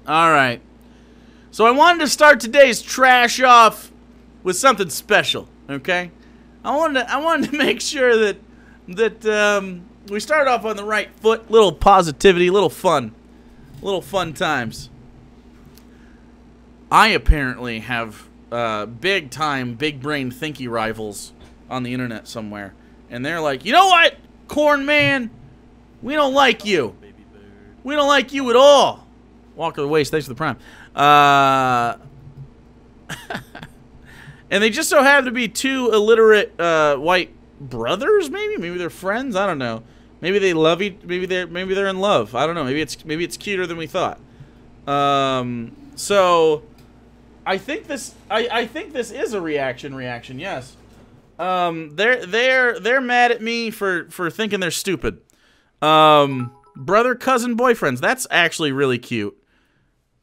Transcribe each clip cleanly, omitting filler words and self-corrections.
All right. So I wanted to start today's trash off with something special, okay? I wanted to make sure that we start off on the right foot. Little positivity, little fun times. I apparently have big brain thinky rivals on the internet somewhere, and they're like, you know what, Corn Man, we don't like you. We don't like you at all. Walker the Waste, thanks for the prime. And they just so happen to be two illiterate white brothers, maybe they're friends. I don't know. Maybe they love each. Maybe they're in love. I don't know. Maybe it's cuter than we thought. So I think this is a reaction. Yes. They're mad at me for thinking they're stupid. Brother, cousin, boyfriends. That's actually really cute.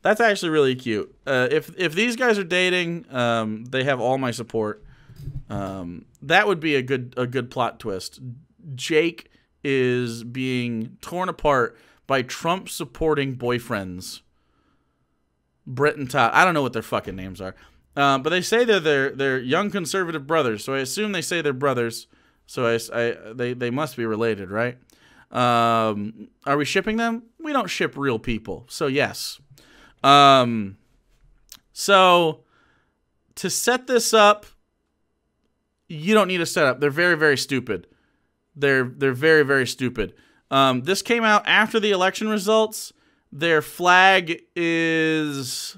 If these guys are dating, they have all my support. That would be a good plot twist. Jake is being torn apart by Trump supporting boyfriends. Brett and Todd. I don't know what their fucking names are. But they say they're young conservative brothers, so I assume they say they're brothers. So they must be related, right? Are we shipping them? We don't ship real people, so yes. So to set this up, you don't need a setup. They're very, very stupid. They're very, very stupid. This came out after the election results. Their flag is,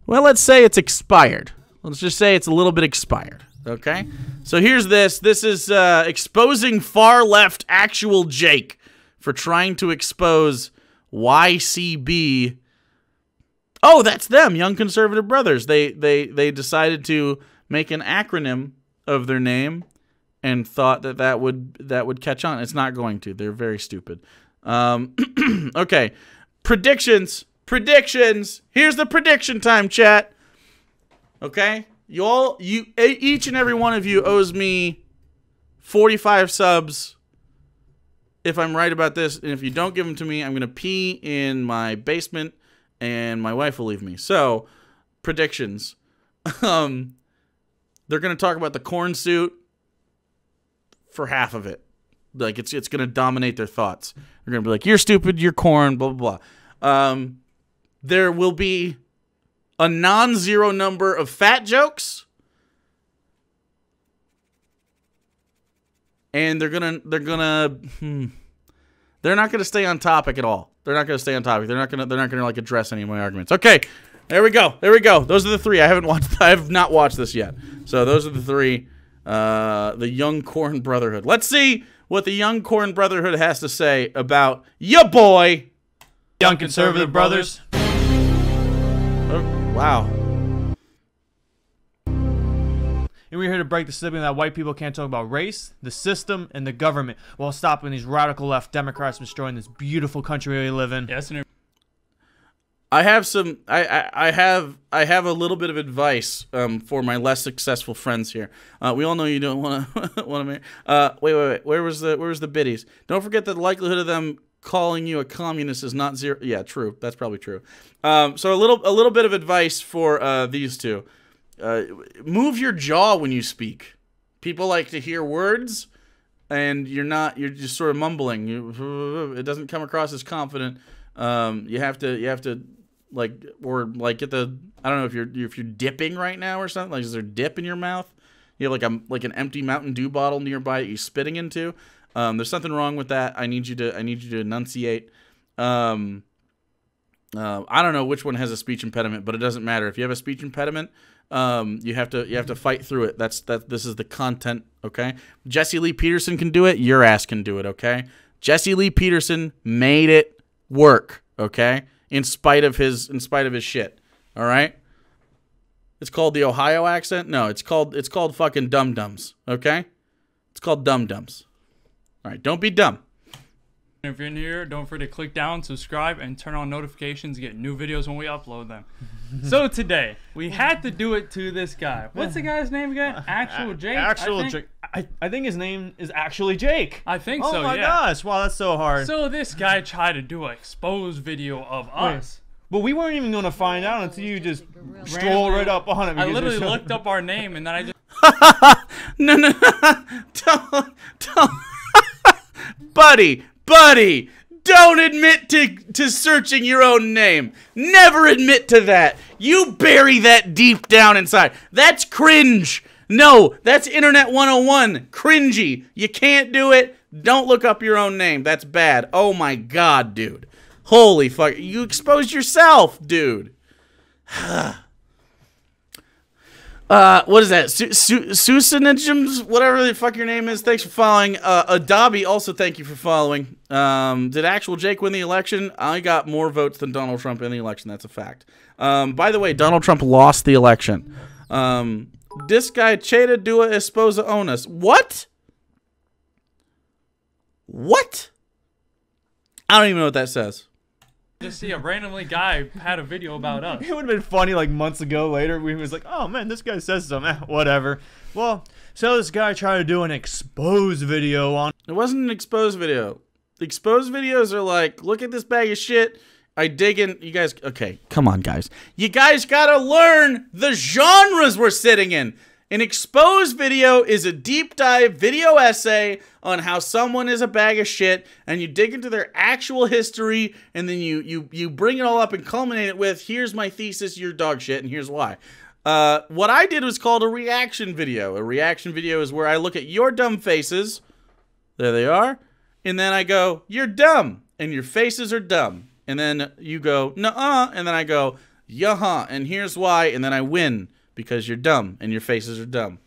well, let's say it's expired. Let's just say it's a little bit expired. Okay? So here's this. This is exposing far-left ActualJake for trying to expose YCB. Oh, that's them, Young Conservative Brothers. They decided to make an acronym of their name and thought that would catch on. It's not going to. They're very stupid. Okay. Predictions. Here's the prediction time, chat. Okay? Each and every one of you owes me 45 subs if I'm right about this, and if you don't give them to me, I'm going to pee in my basement and my wife will leave me. So, predictions. They're going to talk about the corn suit for half of it. Like, it's going to dominate their thoughts. They're going to be like, you're stupid, you're corn, blah, blah, blah. There will be a non-zero number of fat jokes. And they're not gonna stay on topic at all. They're not gonna like address any of my arguments. Okay, there we go. Those are the three. I have not watched this yet. So those are the three. The Young Corn Brotherhood. Let's see what the Young Corn Brotherhood has to say about ya boy, Young Conservative Brothers. Oh, wow. And we're here to break the stigma that white people can't talk about race, the system, and the government while stopping these radical left Democrats from destroying this beautiful country we live in. Yes, and I have a little bit of advice for my less successful friends here. We all know you don't want to marry. Wait. Where was the biddies? Don't forget that the likelihood of them calling you a communist is not zero. Yeah, true. That's probably true. So a little bit of advice for these two. Move your jaw when you speak. People like to hear words, and you're just sort of mumbling. It doesn't come across as confident. You have to get the, I don't know if you're dipping right now or something. Like, is there dip in your mouth? You have like an empty Mountain Dew bottle nearby that you're spitting into. There's something wrong with that. I need you to enunciate. I don't know which one has a speech impediment, but it doesn't matter. If you have a speech impediment, you have to fight through it. This is the content, okay? Jesse Lee Peterson can do it. Your ass can do it, okay? Jesse Lee Peterson made it work, okay? In spite of his shit. All right? It's called the Ohio accent? No, it's called fucking dum-dums, okay? It's called dum-dums. All right, don't be dumb. if you're new here, don't forget to click down, subscribe, and turn on notifications to get new videos when we upload them. So today, we had to do it to this guy. What's the guy's name again? ActualJake? ActualJake. I think his name is actually Jake. I think so, yeah. Oh my gosh, wow, that's so hard. So this guy tried to do an exposed video of us. But we weren't even going to find out until you just stroll right up on it. I literally looked up our name and then I just. No. Don't. Buddy, don't admit to searching your own name. Never admit to that. You bury that deep down inside. That's cringe. No, that's Internet 101. Cringy. You can't do it. Don't look up your own name. That's bad. Oh my God, dude. Holy fuck. You exposed yourself, dude. What is that? Susanijums? Whatever the fuck your name is. Thanks for following. Adabi, also thank you for following. Did ActualJake win the election? I got more votes than Donald Trump in the election. That's a fact. By the way, Donald Trump lost the election. This guy, Cheda Dua Esposa Onus. What? What? I don't even know what that says. Just see a randomly guy had a video about us. It would have been funny like months ago later. We was like, oh man, this guy says something. Whatever. Well, so this guy tried to do an expose video on. It wasn't an expose video. The expose videos are like, look at this bag of shit. I dig in. You guys, okay, come on, guys. You guys gotta learn the genres we're sitting in. An expose video is a deep dive video essay on how someone is a bag of shit, and you dig into their actual history, and then you bring it all up and culminate it with, here's my thesis, you're dog shit, and here's why. What I did was called a reaction video. A reaction video is where I look at your dumb faces, there they are, and then I go, you're dumb, and your faces are dumb. And then you go, nuh-uh, and then I go, yuh-huh, and here's why, and then I win. Because you're dumb and your faces are dumb.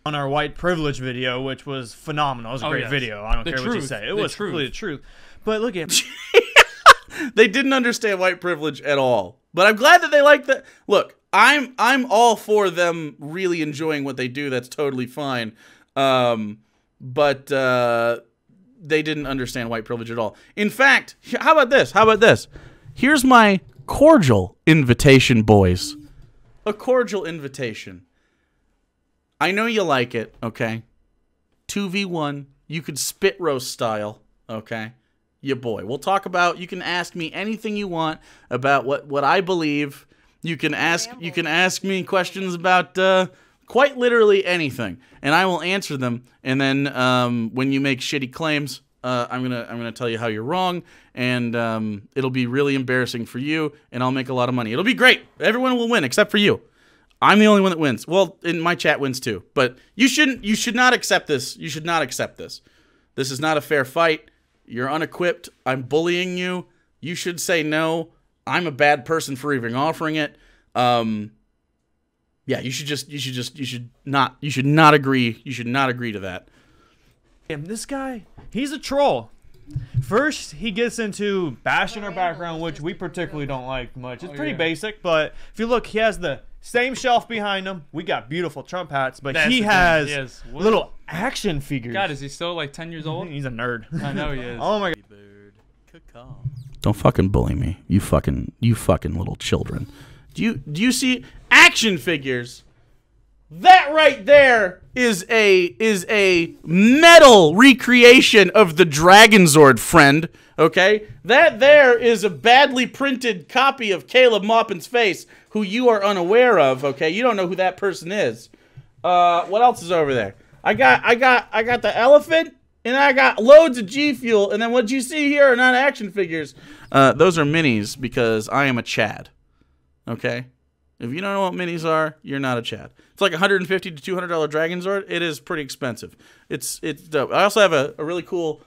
On our white privilege video, which was phenomenal. It was a great video. I don't care what you say. It was completely the truth. But look at they didn't understand white privilege at all. But I'm glad that they like that. Look, I'm all for them really enjoying what they do. That's totally fine. But they didn't understand white privilege at all. In fact, how about this? How about this? Here's my cordial invitation, boys. A cordial invitation. I know you like it, okay? 2v1. You could spit roast style, okay? Yeah, boy. We'll talk about, you can ask me anything you want about what I believe. You can ask me questions about quite literally anything, and I will answer them. And then when you make shitty claims, I'm gonna tell you how you're wrong, and it'll be really embarrassing for you, and I'll make a lot of money. It'll be great. Everyone will win except for you. I'm the only one that wins. Well, in my chat wins too. But you should not accept this. You should not accept this. This is not a fair fight. You're unequipped. I'm bullying you. You should say no. I'm a bad person for even offering it. Yeah, you should not agree. You should not agree to that. And this guy, he's a troll. First, he gets into bashing our background, which we particularly don't like much. It's pretty basic, but if you look, he has the same shelf behind him. We got beautiful Trump hats, but he has little action figures. God, is he still like 10 years old? He's a nerd. I know he is. Oh my God. Don't fucking bully me. You fucking little children. Do you see action figures? That right there is a metal recreation of the Dragonzord, friend. Okay? That there is a badly printed copy of Caleb Maupin's face, who you are unaware of, okay? You don't know who that person is. What else is over there? I got the elephant, and I got loads of G Fuel, and then what you see here are not action figures. Those are minis because I am a Chad. Okay? If you don't know what minis are, you're not a Chad. It's like $150 to $200 Dragonzord. It is pretty expensive. It's dope. I also have a really cool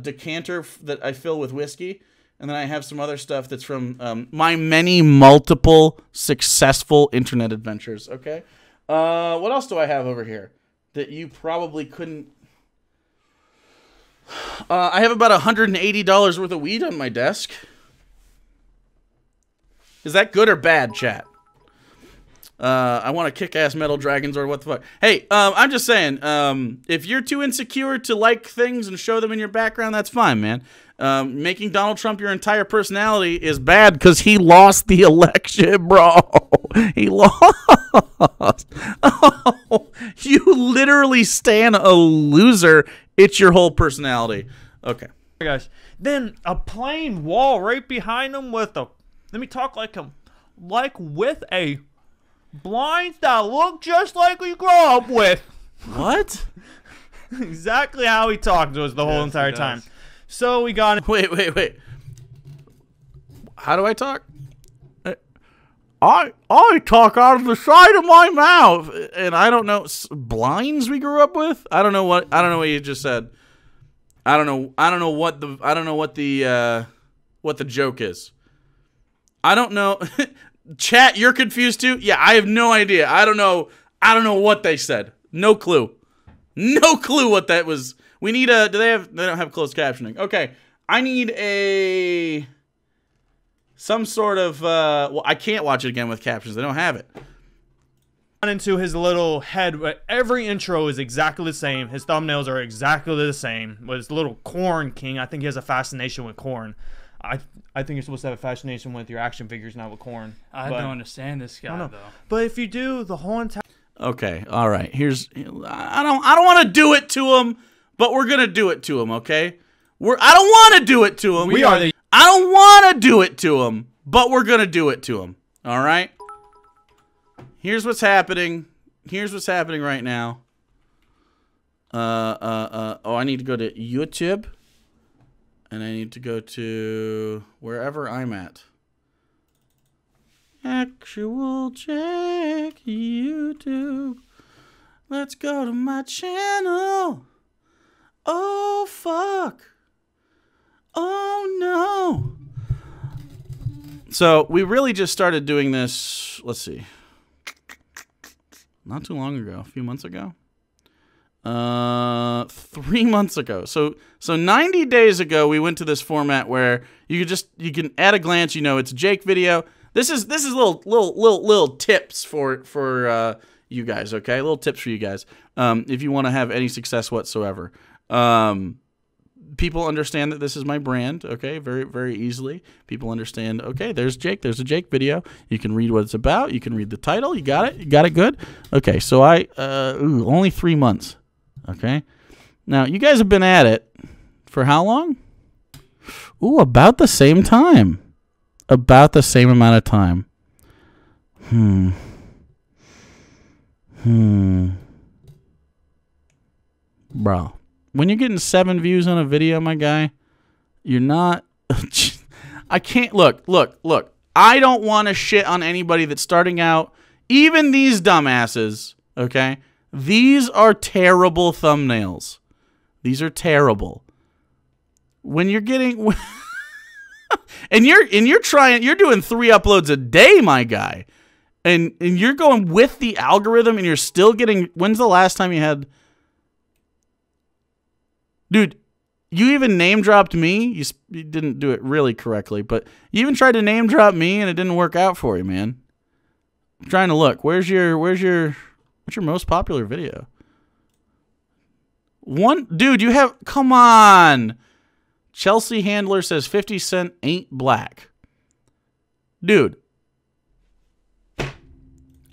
decanter that I fill with whiskey, and then I have some other stuff that's from my many multiple successful internet adventures. Okay, what else do I have over here that you probably couldn't? I have about $180 worth of weed on my desk. Is that good or bad, chat? I want a kick-ass metal dragons or what the fuck. Hey, I'm just saying, if you're too insecure to like things and show them in your background, that's fine, man. Making Donald Trump your entire personality is bad because he lost the election, bro. He lost. Oh, you literally stan a loser. It's your whole personality. Okay. Guys, then a plain wall right behind him with a Let me talk like him. Like with a blinds that look just like we grew up with. What? Exactly how he talked to us the whole entire time. So we got... Wait. How do I talk? I talk out of the side of my mouth, and I don't know blinds we grew up with. I don't know what you just said. I don't know what the joke is. I don't know. Chat, you're confused too? Yeah, I have no idea. I don't know what they said. No clue. No clue what that was. We need a... They don't have closed captioning. Okay. I need some sort of... well, I can't watch it again with captions. They don't have it. Into his little head, but every intro is exactly the same. His thumbnails are exactly the same. With his little corn king, I think he has a fascination with corn. I think you're supposed to have a fascination with your action figures, not with corn. I don't understand this guy though. But if you do, the whole entire... Okay, all right. I don't want to do it to him, but we're gonna do it to him. Okay, I don't want to do it to him. I don't want to do it to him, but we're gonna do it to him. All right. Here's what's happening. Here's what's happening right now. Oh, I need to go to YouTube, and I need to go to wherever I'm at. ActualJake YouTube. Let's go to my channel. Oh, fuck. Oh, no. So, we really just started doing this, let's see. Not too long ago. A few months ago. 3 months ago. So 90 days ago, we went to this format where you can at a glance, you know, it's a Jake video. This is little tips for you guys, okay? Little tips for you guys. If you want to have any success whatsoever. People understand that this is my brand, okay? Very, very easily. People understand, okay, there's Jake. There's a Jake video. You can read what it's about. You can read the title. You got it? You got it good? Okay, so only 3 months, okay? Now, you guys have been at it for how long? Ooh, about the same time. About the same amount of time. Bro, when you're getting 7 views on a video, my guy, you're not... I can't... Look. I don't want to shit on anybody that's starting out. Even these dumbasses, okay? These are terrible thumbnails. These are terrible. When you're getting... And you're doing 3 uploads a day, my guy. And you're going with the algorithm and you're still getting... When's the last time you had... Dude, you even name dropped me. You didn't do it really correctly, but you even tried to name drop me and it didn't work out for you, man. I'm trying to look. What's your most popular video? Dude, you have... Come on. Chelsea Handler says 50 Cent ain't black. Dude.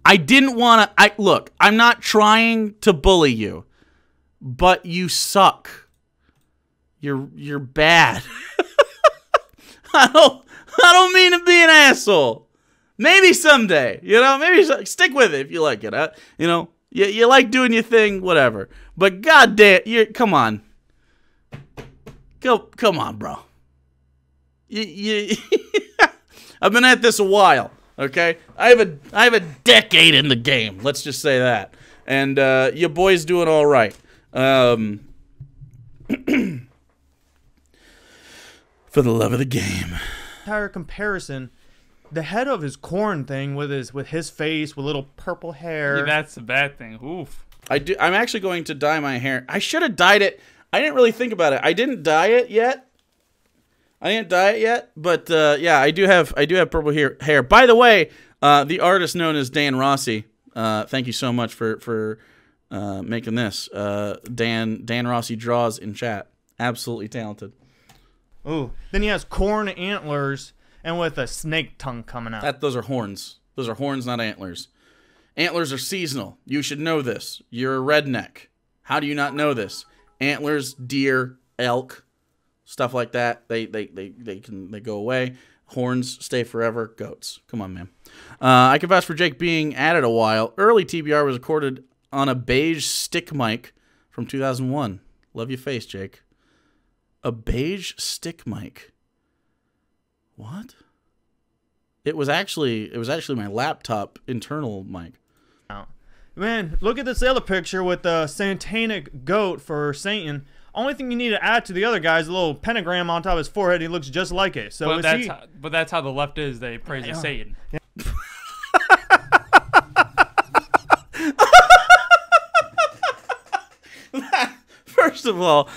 I didn't want to... Look, I'm not trying to bully you, but you suck. You're bad. I don't mean to be an asshole. Maybe someday, you know, stick with it if you like it. You know, you like doing your thing, whatever. But goddamn, come on. Come on, bro. I've been at this a while, okay? I have a decade in the game. Let's just say that. And your boy's doing all right. For the love of the game. Entire comparison, the head of his corn thing with his face with little purple hair. Yeah, that's a bad thing. Oof. I'm actually going to dye my hair. I should have dyed it. I didn't really think about it. I didn't dye it yet. But yeah, I do have purple hair. By the way, the artist known as Dan Rossi. Thank you so much for making this. Dan Rossi draws in chat. Absolutely talented. Ooh. Then he has corn antlers and with a snake tongue coming out. Those are horns. Those are horns, not antlers. Antlers are seasonal. You should know this. You're a redneck. How do you not know this? Antlers, deer, elk, stuff like that. They go away. Horns stay forever. Goats. Come on, man. I can vouch for Jake being at it a while. Early TBR was recorded on a beige stick mic from 2001. Love your face, Jake. A beige stick mic. What? It was actually my laptop internal mic. Man, look at this other picture with the satanic goat for Satan. Only thing you need to add to the other guy is a little pentagram on top of his forehead. He looks just like it. So but that's how the left is. They praise Satan. Yeah. First of all,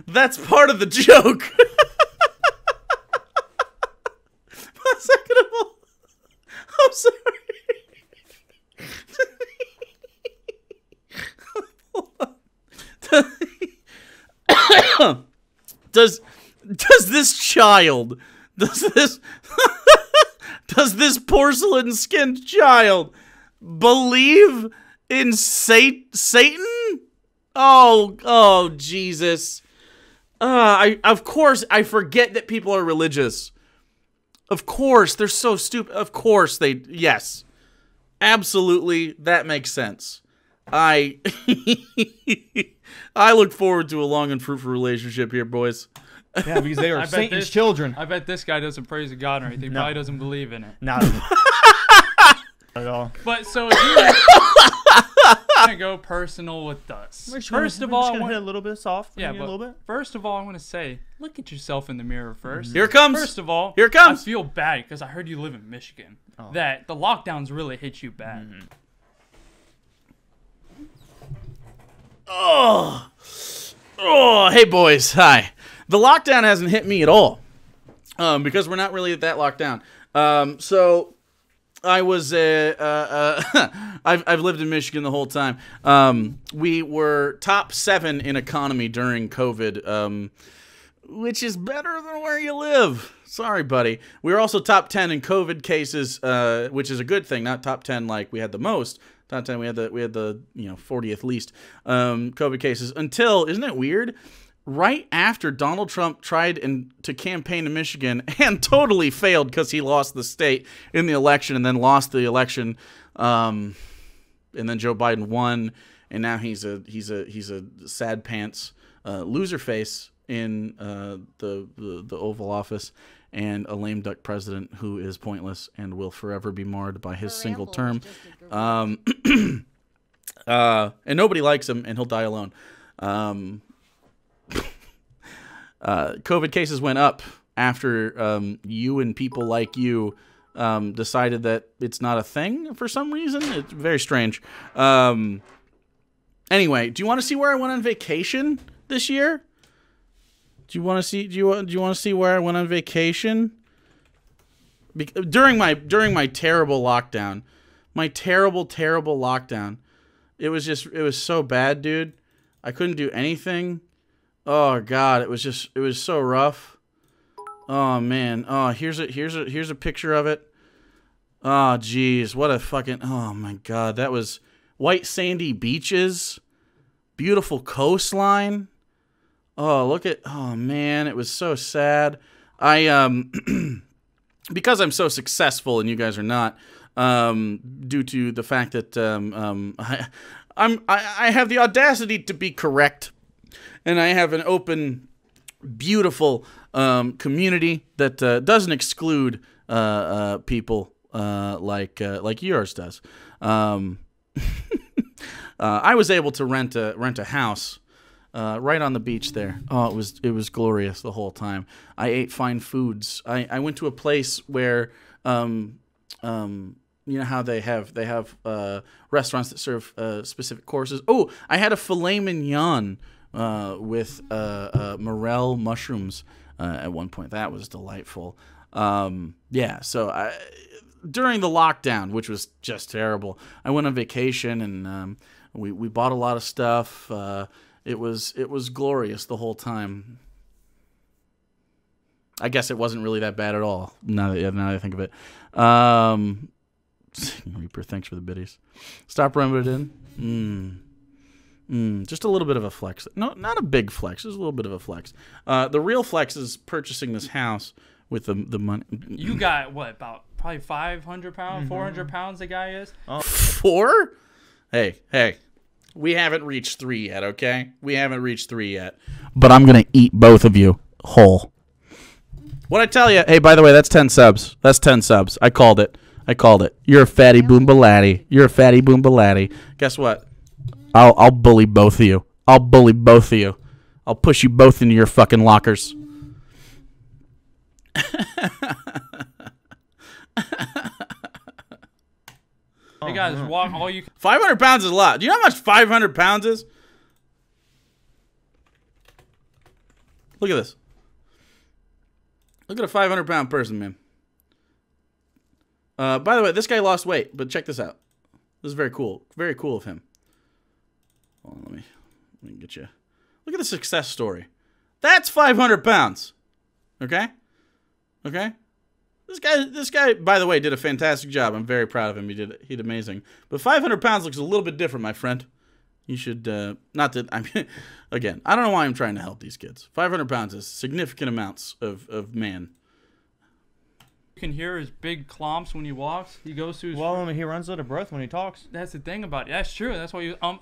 that's part of the joke. Second of all, I'm sorry. Does this child, does this porcelain skinned child believe in Satan? Oh Jesus. Of course I forget that people are religious. Of course, they're so stupid. Of course yes. Absolutely, that makes sense. I look forward to a long and fruitful relationship here, boys. Yeah, because they are Satan's children. I bet this guy doesn't praise God or anything. Probably doesn't believe in it. Not at all. But so if you're gonna go personal with us. First of all, I want to hit a little bit soft. Yeah, but a little bit. First of all, I want to say, look at yourself in the mirror first. Here it comes. First of all, here it comes. I feel bad because I heard you live in Michigan. That the lockdowns really hit you bad. Oh, hey boys, hi. The lockdown hasn't hit me at all, because we're not really at that lockdown. So I was, I've lived in Michigan the whole time. We were top 7 in economy during COVID, which is better than where you live. Sorry, buddy. We were also top 10 in COVID cases, which is a good thing. Not top 10 like we had the most. Top 10, we had the 40th least COVID cases until, isn't it weird? Right after Donald Trump tried to campaign in Michigan and totally failed because he lost the state in the election and then lost the election, and then Joe Biden won, and now he's a sad pants loser face in the Oval Office, and a lame duck president who is pointless and will forever be marred by his single term. And nobody likes him, and he'll die alone. COVID cases went up after you and people like you decided that it's not a thing for some reason. It's very strange. Anyway, do you want to see where I went on vacation this year? Do you want to see? Do you want to see where I went on vacation? During my terrible lockdown, terrible lockdown, it was so bad, dude. I couldn't do anything. Oh God, it was so rough. Oh man. Oh, here's a picture of it. Oh geez, what a fucking. Oh my God, that was white sandy beaches, beautiful coastline. Oh, look at, oh man, it was so sad. I because I'm so successful and you guys are not, due to the fact that I have the audacity to be correct, and I have an open, beautiful community that doesn't exclude people like yours does. I was able to rent a house. Right on the beach there. Oh, it was glorious the whole time. I ate fine foods. I went to a place where, you know how they have restaurants that serve specific courses. Oh, I had a filet mignon with morel mushrooms at one point. That was delightful. Yeah, so during the lockdown, which was just terrible, I went on vacation and we bought a lot of stuff. It was glorious the whole time. I guess it wasn't really that bad at all. Now that I think of it. Reaper, thanks for the biddies. Stop rumbling in. Just a little bit of a flex. No, not a big flex. Just a little bit of a flex. The real flex is purchasing this house with the money. You got what, about probably 500 pounds, 400 pounds? The guy is. Oh. 4? Hey. We haven't reached 3 yet, okay? We haven't reached 3 yet. But I'm going to eat both of you whole. What I tell you? Hey, by the way, that's 10 subs. That's 10 subs. I called it. You're a fatty boombalatti. Guess what? I'll bully both of you. I'll push you both into your fucking lockers. Hey guys, walk all you. 500 pounds is a lot. Do you know how much 500 pounds is? Look at this. Look at a 500-pound person, man. By the way, this guy lost weight, but check this out. This is very cool. Very cool of him. Hold on, let me get you. Look at the success story. That's 500 pounds. Okay? Okay? This guy, by the way, did a fantastic job. I'm very proud of him. He did amazing. But 500 pounds looks a little bit different, my friend. You should, not that, I mean, again, I don't know why I'm trying to help these kids. 500 pounds is significant amounts of man. You can hear his big clomps when he walks. He goes through his... Well, I mean, he runs out of breath when he talks. That's the thing about it. That's true. That's why you, Man,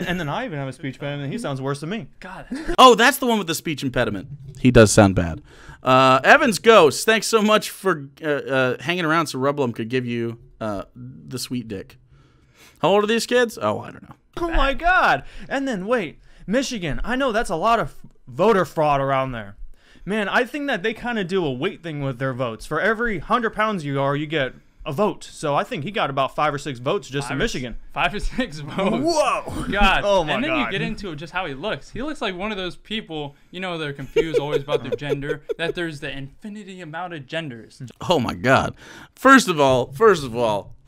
and then I even have a speech impediment, and he sounds worse than me. God. Oh, that's the one with the speech impediment. He does sound bad. Evans Ghost, thanks so much for hanging around so Rublum could give you the sweet dick. How old are these kids? Oh, I don't know. Oh my God! And then wait, Michigan. I know that's a lot of voter fraud around there. Man, I think that they kind of do a weight thing with their votes. For every 100 pounds you are, you get a vote. So I think he got about 5 or 6 votes just in Michigan. 5 or 6 votes. Whoa! God. Oh my God. And then you get into just how he looks. He looks like one of those people, you know, they're confused always about their gender, that there's the infinity amount of genders. Oh my God. First of all,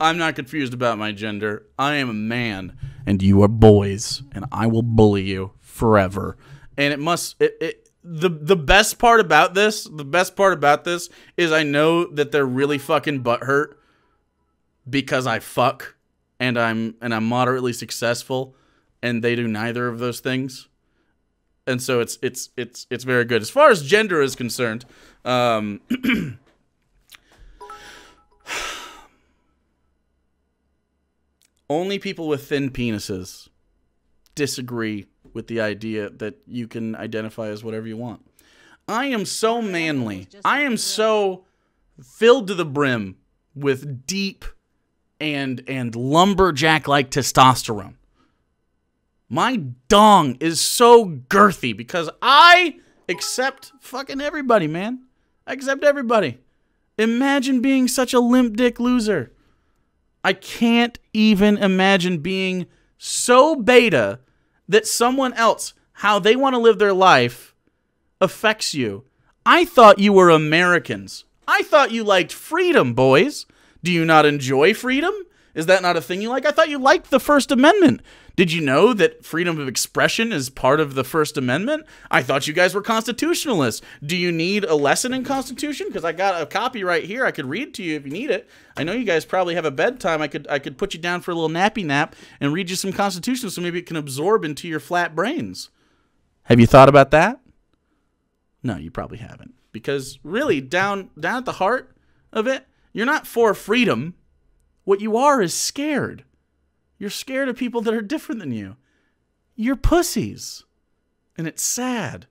I'm not confused about my gender. I am a man, and you are boys, and I will bully you forever. And the best part about this, is I know that they're really fucking butthurt because I fuck and I'm moderately successful, and they do neither of those things. And so it's very good. As far as gender is concerned, only people with thin penises disagree with the idea that you can identify as whatever you want. I am so manly. I am so filled to the brim with deep and lumberjack-like testosterone. My dong is so girthy because I accept fucking everybody, man. I accept everybody. Imagine being such a limp dick loser. I can't even imagine being so beta that someone else, how they want to live their life, affects you. I thought you were Americans. I thought you liked freedom, boys. Do you not enjoy freedom? Is that not a thing you like? I thought you liked the First Amendment. Did you know that freedom of expression is part of the First Amendment? I thought you guys were constitutionalists. Do you need a lesson in Constitution? Because I got a copy right here. I could read to you if you need it. I know you guys probably have a bedtime. I could put you down for a little nappy nap and read you some Constitution so maybe it can absorb into your flat brains. Have you thought about that? No, you probably haven't. Because really, down at the heart of it, you're not for freedom. What you are is scared. You're scared of people that are different than you. You're pussies. And it's sad.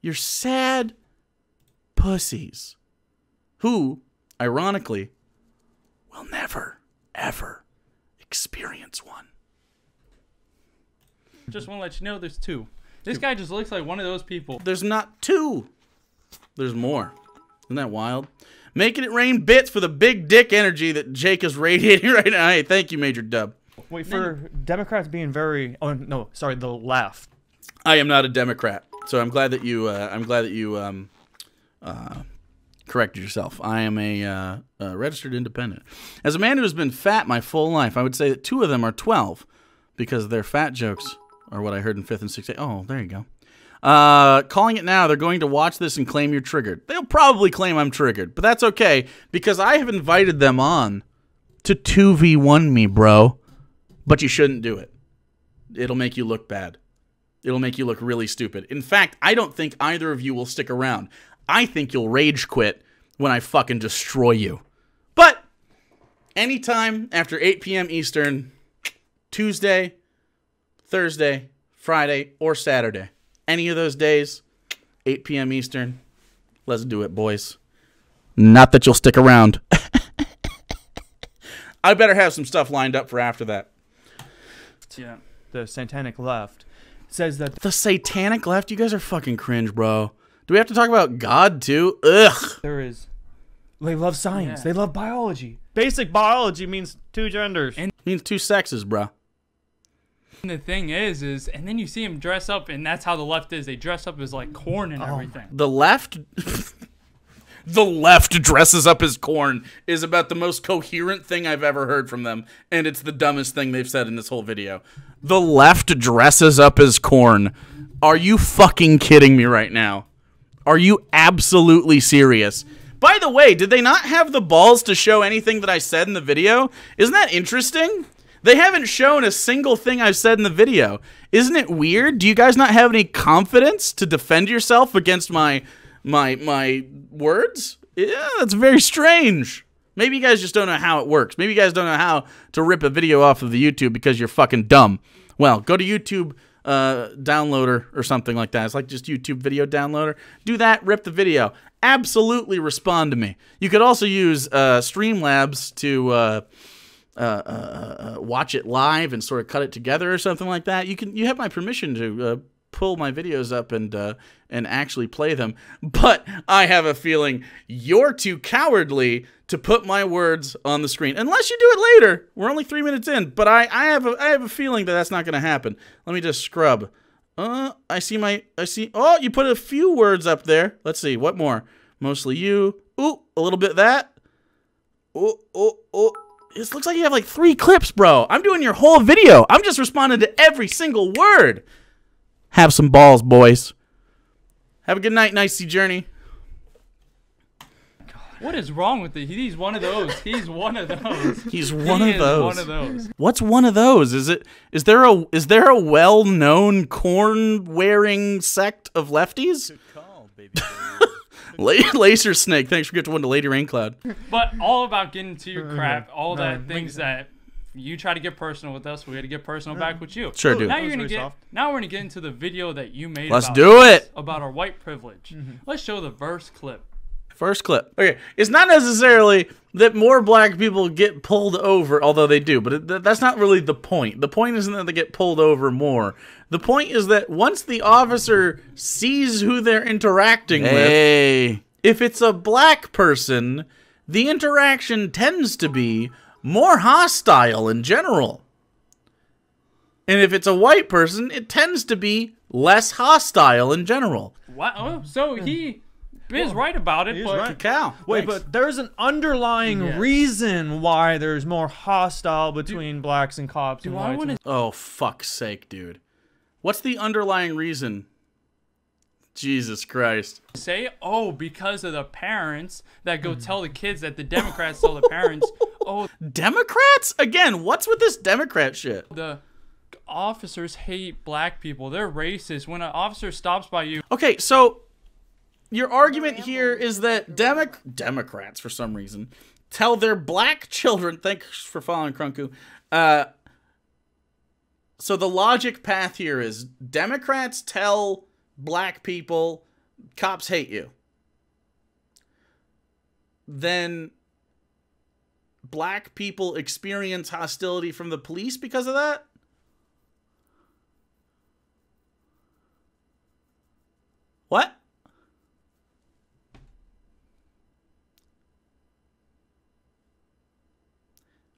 You're sad pussies. Who, ironically, will never, ever experience one. Just want to let you know there's 2. This guy just looks like one of those people. There's not 2. There's more. Isn't that wild? Making it rain bits for the big dick energy that Jake is radiating right now. Hey, thank you, Major Dub. Wait, for Democrats being very... Oh, no, sorry, the left. I am not a Democrat, so I'm glad that you corrected yourself. I am a registered independent. As a man who has been fat my full life, I would say that 2 of them are 12 because their fat jokes are what I heard in 5th and 6th. Oh, there you go. Calling it now, they're going to watch this and claim you're triggered. They'll probably claim I'm triggered, but that's okay because I have invited them on to 2v1 me, bro. But you shouldn't do it. It'll make you look bad. It'll make you look really stupid. In fact, I don't think either of you will stick around. I think you'll rage quit when I fucking destroy you. But anytime after 8 p.m. Eastern, Tuesday, Thursday, Friday, or Saturday, any of those days, 8 p.m. Eastern, let's do it, boys. Not that you'll stick around. I better have some stuff lined up for after that. Yeah. The satanic left says that The satanic left? You guys are fucking cringe, bro. Do we have to talk about God, too? Ugh. there is. They love science. Yeah. They love biology. Basic biology means 2 genders. And Means 2 sexes, bro. the thing is, and then you see him dress up, and that's how the left is. They dress up as like corn and everything. The left... The left dresses up as corn is about the most coherent thing I've ever heard from them, and it's the dumbest thing they've said in this whole video. The left dresses up as corn. Are you fucking kidding me right now? Are you absolutely serious? By the way, did they not have the balls to show anything that I said in the video? Isn't that interesting? They haven't shown a single thing I've said in the video. Isn't it weird? Do you guys not have any confidence to defend yourself against my words? Yeah, that's very strange. Maybe you guys just don't know how it works. Maybe you guys don't know how to rip a video off of the YouTube because you're fucking dumb. Well, go to YouTube downloader or something like that. It's like just YouTube video downloader. Do that, rip the video. Absolutely respond to me. You could also use Streamlabs to watch it live and sort of cut it together or something like that. You have my permission to pull my videos up and actually play them, but I have a feeling you're too cowardly to put my words on the screen, unless you do it later. We're only 3 minutes in, but I have a feeling that that's not going to happen. Let me just scrub. I see. Oh, you put a few words up there. Let's see, what more? Mostly you. Ooh, a little bit of that. Oh. It looks like you have like 3 clips, bro. I'm doing your whole video. I'm just responding to every single word. Have some balls, boys. Have a good night, Nicey Journey. What is wrong with it? He's one of those. He's one of those. He's one of those. One of those. What's one of those? Is there a well-known corn-wearing sect of lefties? Good call, baby. Laser Snake, thanks for getting one to Lady Raincloud. But all about getting to your crap, all that Right. things that you try to get personal with us, we got to get personal back with you. Sure do. Now That we're gonna get into the video that you made. Let's about do us, it. about our white privilege. Let's show the verse clip. First clip. Okay, it's not necessarily that more black people get pulled over, although they do, but that's not really the point. The point isn't that they get pulled over more. The point is that once the officer sees who they're interacting with, if it's a black person, the interaction tends to be more hostile in general. And if it's a white person, it tends to be less hostile in general. Wow. Oh, so he is right about it, but right. Cow. Wait, but there's an underlying reason why there's more hostile between blacks and cops and I whites. want to Oh, fuck's sake, dude. What's the underlying reason? Jesus Christ. say, oh, because of the parents that go tell the kids that the Democrats tell the parents, oh, Democrats? Again, what's with this Democrat shit? the officers hate black people. They're racist. When an officer stops by you, Okay, so your argument here is that Democrats, for some reason, tell their black children, thanks for following Krunku, so the logic path here is Democrats tell black people, cops hate you. Then black people experience hostility from the police because of that? What?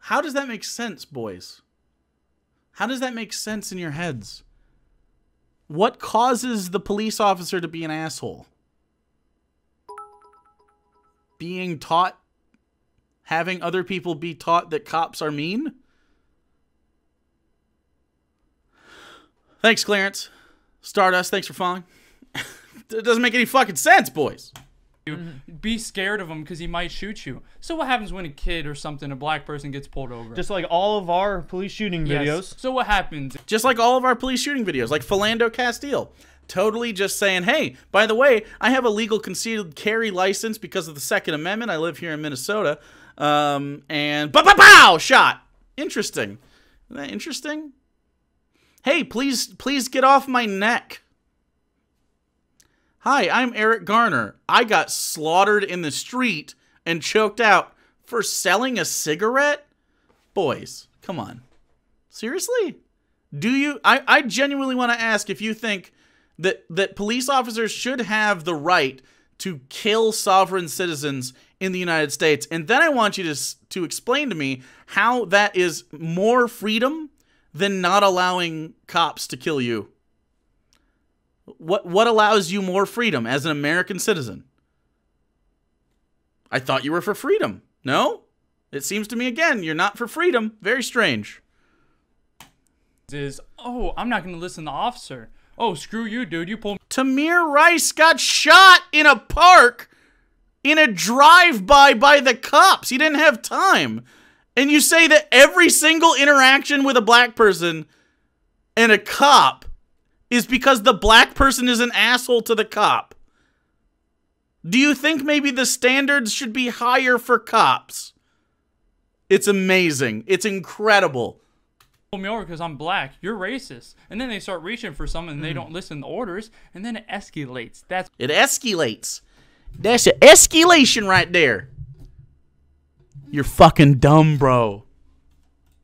How does that make sense, boys? How does that make sense in your heads? What causes the police officer to be an asshole? Being taught, having other people be taught that cops are mean? Thanks, Clarence. Stardust, thanks for following. It doesn't make any fucking sense, boys. be scared of him because he might shoot you. So what happens when a kid or something, a black person, gets pulled over? Just like all of our police shooting videos. So what happens? Just like all of our police shooting videos, like Philando Castile. Totally just saying, hey, by the way, I have a legal concealed carry license because of the Second Amendment. I live here in Minnesota. And pow, shot. Interesting. Isn't that interesting? Hey, please get off my neck. Hi, I'm Eric Garner. I got slaughtered in the street and choked out for selling a cigarette? Boys, come on. Seriously? Do you? I genuinely want to ask if you think that police officers should have the right to kill sovereign citizens in the United States. And then I want you to explain to me how that is more freedom than not allowing cops to kill you. What allows you more freedom as an American citizen? I thought you were for freedom. No? It seems to me, again, you're not for freedom. Very strange. Oh, I'm not going to listen to the officer. Oh, screw you, dude. You pulled me. Tamir Rice got shot in a park in a drive-by by the cops. He didn't have time. And you say that every single interaction with a black person and a cop is because the black person is an asshole to the cop. Do you think maybe the standards should be higher for cops? It's amazing. It's incredible. Pull me over because I'm black. You're racist. And then they start reaching for something and they don't listen to orders. And then it escalates. It escalates. That's an escalation right there. You're fucking dumb, bro.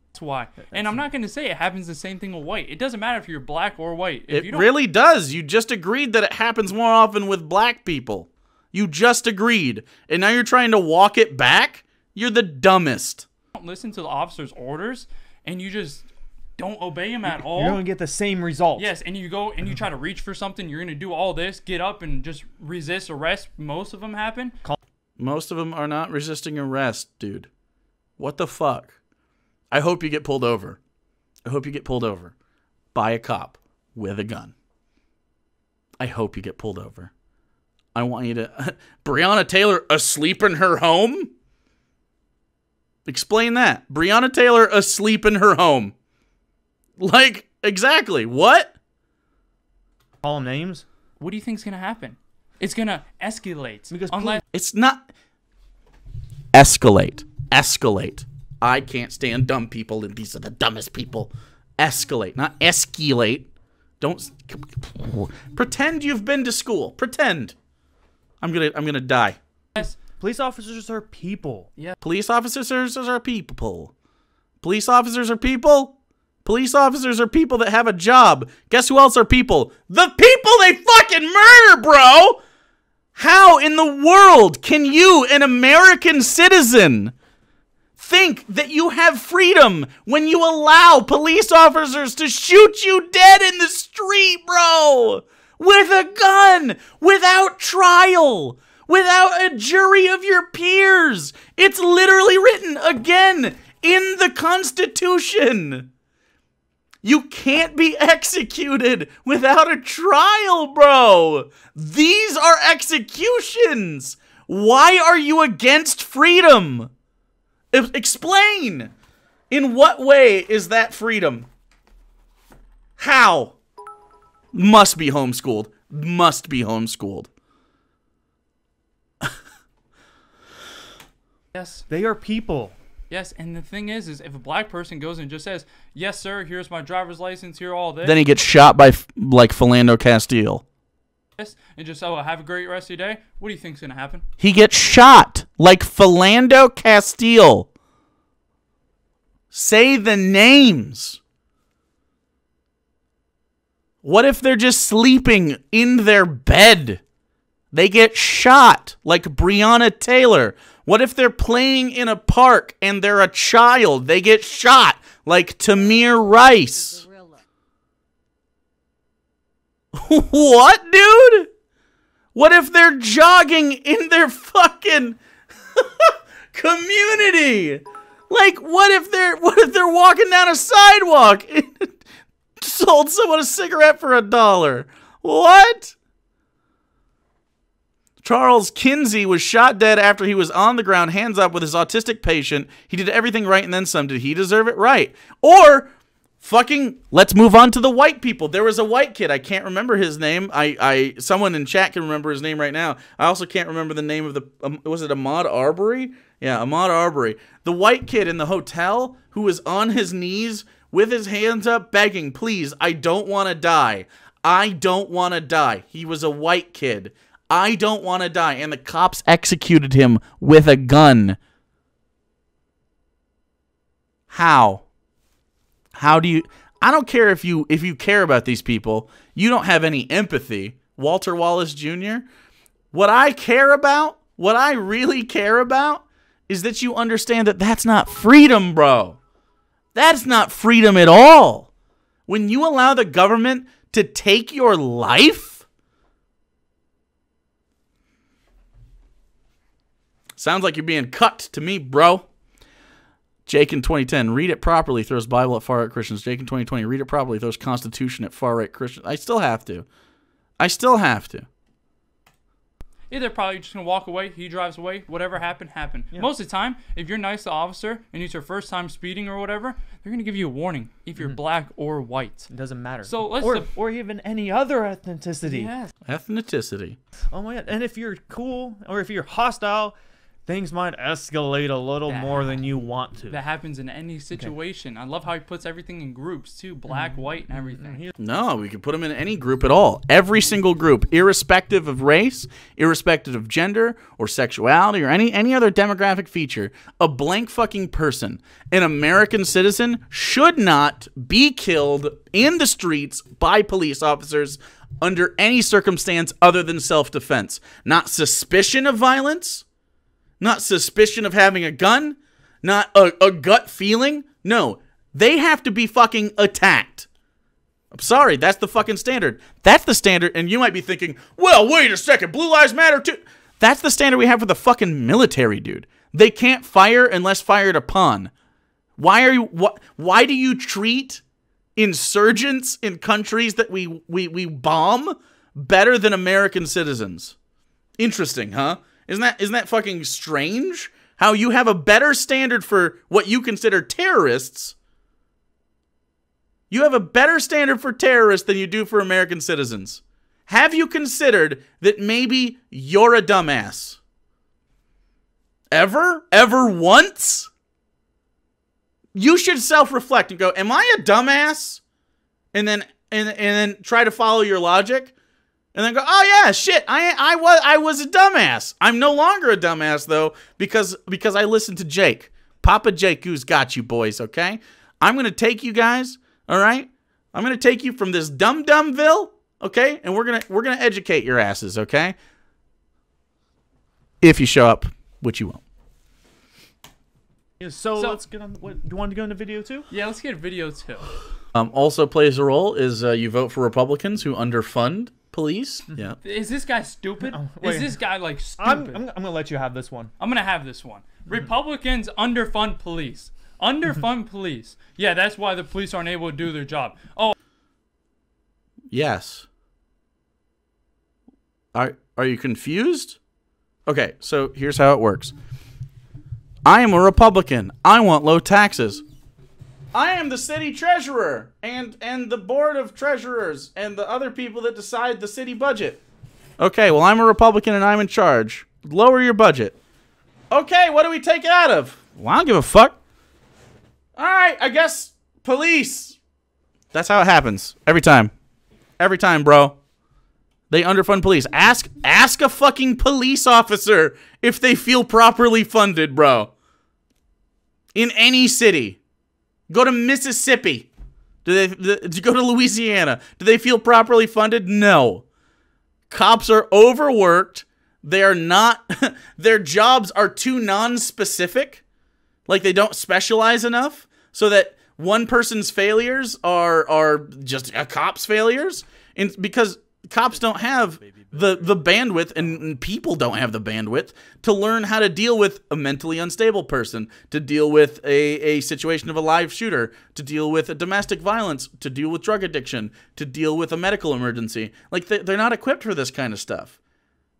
That's why. And I'm not going to say it happens the same thing with white. It doesn't matter if you're black or white. It really does. You just agreed that it happens more often with black people. You just agreed. And now you're trying to walk it back? You're the dumbest. Don't listen to the officer's orders and you just don't obey him at all. You're going to get the same result. Yes, and you go and you try to reach for something. You're going to do all this, get up and just resist arrest. Most of them happen. Most of them are not resisting arrest, dude. What the fuck? I hope you get pulled over. I hope you get pulled over by a cop with a gun. I hope you get pulled over. I want you to... Breonna Taylor asleep in her home? Explain that. Breonna Taylor asleep in her home. Like, exactly. What? Call them names? What do you think's going to happen? It's going to escalate. Because it's not... Escalate. Escalate. I can't stand dumb people, and these are the dumbest people. Escalate, not escalate. Don't... Pretend you've been to school. Pretend. I'm gonna die. Yes. Police officers are people. Yeah. Police officers are people. Police officers are people. Police officers are people that have a job. Guess who else are people? The people they fucking murder, bro! How in the world can you, an American citizen, think that you have freedom when you allow police officers to shoot you dead in the street, bro? With a gun, without trial, without a jury of your peers. It's literally written again in the Constitution. You can't be executed without a trial, bro. These are executions. Why are you against freedom? Explain. In what way is that freedom? How? Must be homeschooled. Must be homeschooled. Yes. They are people. Yes, and the thing is if a black person goes and just says, yes, sir, here's my driver's license, here, all this. Then he gets shot by, like, Philando Castile. Yes, and just, oh, have a great rest of your day. What do you think's going to happen? He gets shot like Philando Castile. Say the names. What if they're just sleeping in their bed? They get shot like Breonna Taylor. What if they're playing in a park and they're a child? They get shot like Tamir Rice. What, dude? What if they're jogging in their fucking community? Like, what if they're walking down a sidewalk and sold someone a cigarette for $1? What? Charles Kinsey was shot dead after he was on the ground, hands up, with his autistic patient. He did everything right and then some. Did he deserve it? Right. Or Fucking, let's move on to the white people. There was a white kid. I can't remember his name. Someone in chat can remember his name right now. I also can't remember the name of the, was it Ahmaud Arbery? Yeah, Ahmaud Arbery. The white kid in the hotel who was on his knees with his hands up begging, please, I don't want to die. I don't want to die. He was a white kid. I don't want to die. And the cops executed him with a gun. How? How do you... I don't care if you care about these people. You don't have any empathy. Walter Wallace Jr. What I care about, what I really care about, is that you understand that that's not freedom, bro. That's not freedom at all. When you allow the government to take your life? Sounds like you're being cut to me, bro. Jake in 2010, read it properly, throws Bible at far-right Christians. Jake in 2020, read it properly, throws Constitution at far-right Christians. I still have to. I still have to. Yeah, they're probably just going to walk away. He drives away. Whatever happened, happened. Yeah. Most of the time, if you're nice to the officer and it's your first time speeding or whatever, they're going to give you a warning if you're black or white. It doesn't matter. So let's or even any other ethnicity. Yes. Ethnicity. Oh my God. And if you're cool or if you're hostile, things might escalate a little more than you want to. That happens in any situation. Okay. I love how he puts everything in groups too, black, white, and everything. No, we can put them in any group at all. Every single group, irrespective of race, irrespective of gender or sexuality or any other demographic feature. A blank fucking person, an American citizen, should not be killed in the streets by police officers under any circumstance other than self-defense. Not suspicion of violence. Not suspicion of having a gun. Not a gut feeling. No. They have to be fucking attacked. I'm sorry. That's the fucking standard. That's the standard. And you might be thinking, well, wait a second. Blue Lives Matter too. That's the standard we have for the fucking military, dude. They can't fire unless fired upon. Why do you treat insurgents in countries that we bomb better than American citizens? Interesting, huh? Isn't that fucking strange? How you have a better standard for what you consider terrorists. You have a better standard for terrorists than you do for American citizens. Have you considered that maybe you're a dumbass? Ever? Ever once? You should self-reflect and go, am I a dumbass? And then try to follow your logic. And then go, oh yeah, shit, I was a dumbass. I'm no longer a dumbass though, because I listened to Jake. Papa Jake, who's got you boys, okay? I'm gonna take you guys, all right? I'm gonna take you from this dumb-dumbville, okay? And we're gonna educate your asses, okay? If you show up, which you won't. Yeah, so let's get on. Do you want to go into video too? Yeah, let's get video too. Also plays a role is you vote for Republicans who underfund police. Yeah. Is this guy stupid? Is this guy like stupid? I'm gonna let you have this one. I'm gonna have this one. Republicans underfund police. Underfund police. Yeah, that's why the police aren't able to do their job. Oh. Yes. Are you confused? Okay, so here's how it works. I am a Republican. I want low taxes. I am the city treasurer and the board of treasurers and the other people that decide the city budget. Okay, well, I'm a Republican and I'm in charge. Lower your budget. Okay, what do we take it out of? Well, I don't give a fuck. All right, I guess police. That's how it happens. Every time. Every time, bro. They underfund police. Ask a fucking police officer if they feel properly funded, bro. In any city. Go to Mississippi. Do you go to Louisiana? Do they feel properly funded? No. Cops are overworked. They are not. Their jobs are too non-specific. Like they don't specialize enough, so that one person's failures are just a cop's failures, and because cops don't have the bandwidth, and people don't have the bandwidth to learn how to deal with a mentally unstable person, to deal with a situation of a live shooter, to deal with a domestic violence, to deal with drug addiction, to deal with a medical emergency. Like they're not equipped for this kind of stuff.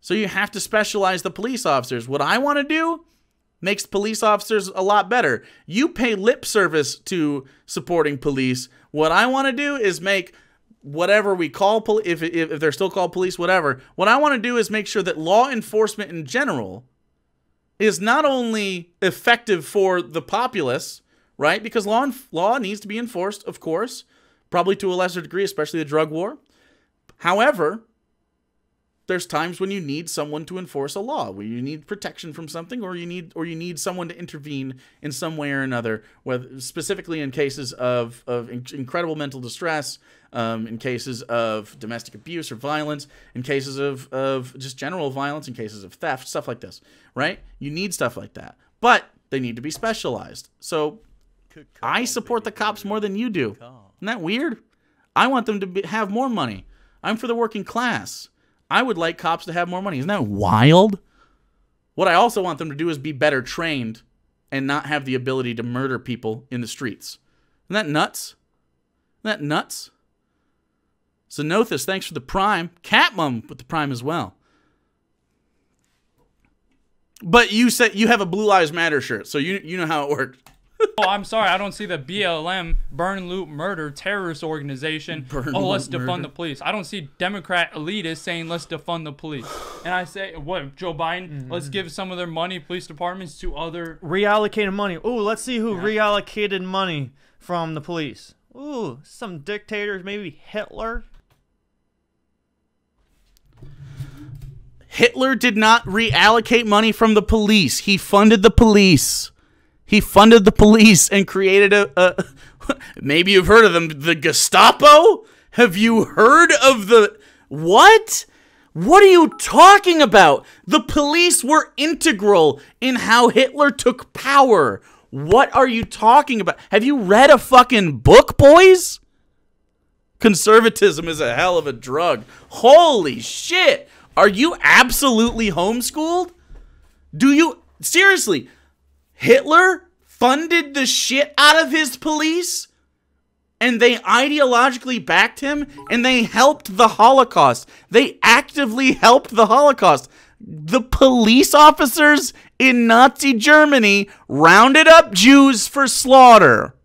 So you have to specialize the police officers. What I want to do makes police officers a lot better. You pay lip service to supporting police. What I want to do is make whatever we call police, if they're still called police, whatever. What I want to do is make sure that law enforcement in general is not only effective for the populace, right? Because law needs to be enforced, of course, probably to a lesser degree, especially the drug war. However, there's times when you need someone to enforce a law, where you need protection from something, or you need someone to intervene in some way or another, whether specifically in cases of incredible mental distress, in cases of domestic abuse or violence, in cases of just general violence, in cases of theft, stuff like this, right? You need stuff like that, but they need to be specialized. So I support the cops more than you do. Isn't that weird? I want them to have more money. I'm for the working class. I would like cops to have more money. Isn't that wild? What I also want them to do is be better trained and not have the ability to murder people in the streets. Isn't that nuts? Isn't that nuts? Zenothis, thanks for the Prime. Catmum with the Prime as well. But you said you have a Blue Lives Matter shirt, so you know how it works. Oh, I'm sorry. I don't see the BLM, Burn, Loot, Murder, terrorist organization. Let's defund the police. I don't see Democrat elitists saying, let's defund the police. And I say, what, Joe Biden, let's give some of their money, police departments, to other... Reallocated money. Ooh, let's see who reallocated money from the police. Ooh, some dictators, maybe Hitler. Hitler did not reallocate money from the police. He funded the police. He funded the police and created a maybe you've heard of them, the Gestapo? Have you heard of the... What? What are you talking about? The police were integral in how Hitler took power. What are you talking about? Have you read a fucking book, boys? Conservatism is a hell of a drug. Holy shit. Are you absolutely homeschooled? Do you... Seriously... Hitler funded the shit out of his police, and they ideologically backed him, and they helped the Holocaust. They actively helped the Holocaust. The police officers in Nazi Germany rounded up Jews for slaughter.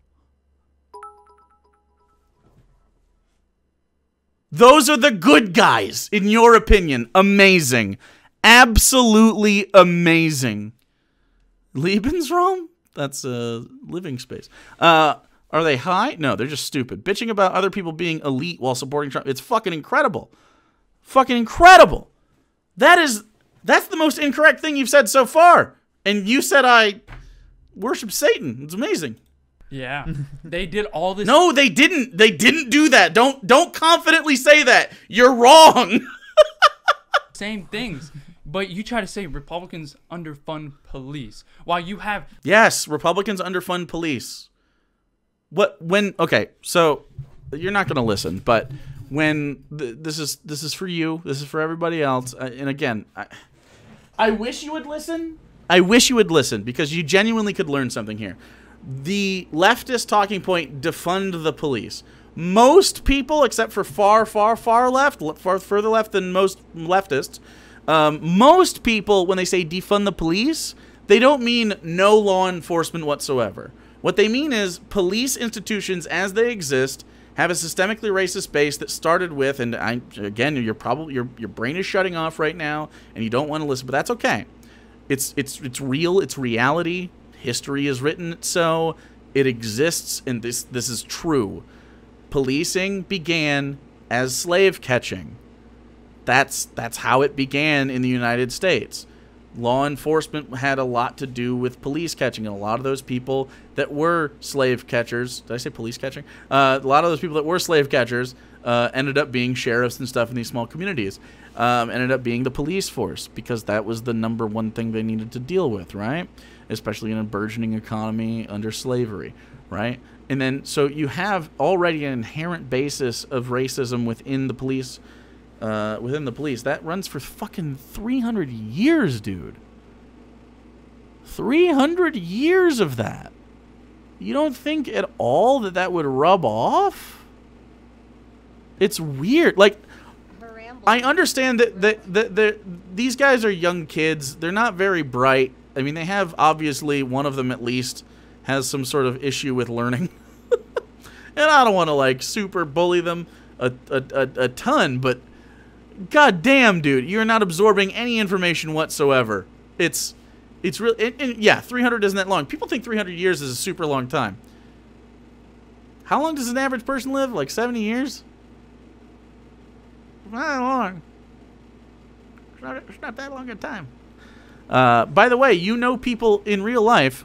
Those are the good guys, in your opinion. Amazing. Absolutely amazing. Lebensraum? That's a living space. Are they high? No, they're just stupid. Bitching about other people being elite while supporting Trump. It's fucking incredible. Fucking incredible. That's the most incorrect thing you've said so far. And you said I worship Satan. It's amazing. Yeah. They did all this. No, they didn't. They didn't do that. Don't confidently say that. You're wrong. Same things. But you try to say Republicans underfund police while you have... Yes, Republicans underfund police. Okay, so you're not going to listen, but when this is for you, this is for everybody else, and again, I wish you would listen. I wish you would listen because you genuinely could learn something here. The leftist talking point, defund the police. Most people, except for far further left than most leftists, most people, when they say defund the police, they don't mean no law enforcement whatsoever. What they mean is police institutions as they exist have a systemically racist base that started with, and again, your brain is shutting off right now, and you don't want to listen, but that's okay. It's real, it's reality. History is written so. It exists, and this is true. Policing began as slave catching. That's how it began in the United States. Law enforcement had a lot to do with police catching, and a lot of those people that were slave catchers, did I say police catching? A lot of those people that were slave catchers ended up being sheriffs and stuff in these small communities. Ended up being the police force because that was the #1 thing they needed to deal with, right? Especially in a burgeoning economy under slavery, right? And then, so you have already an inherent basis of racism within the police. That runs for fucking 300 years, dude. 300 years of that. You don't think at all that would rub off? It's weird. Like, I understand that these guys are young kids. They're not very bright. I mean, they have, obviously, one of them at least has some sort of issue with learning. And I don't want to, like, super bully them a ton, but god damn, dude, you're not absorbing any information whatsoever. It's really, and yeah, 300 isn't that long. People think 300 years is a super long time. How long does an average person live? Like 70 years? Not that long. It's not that long a time. By the way, you know people in real life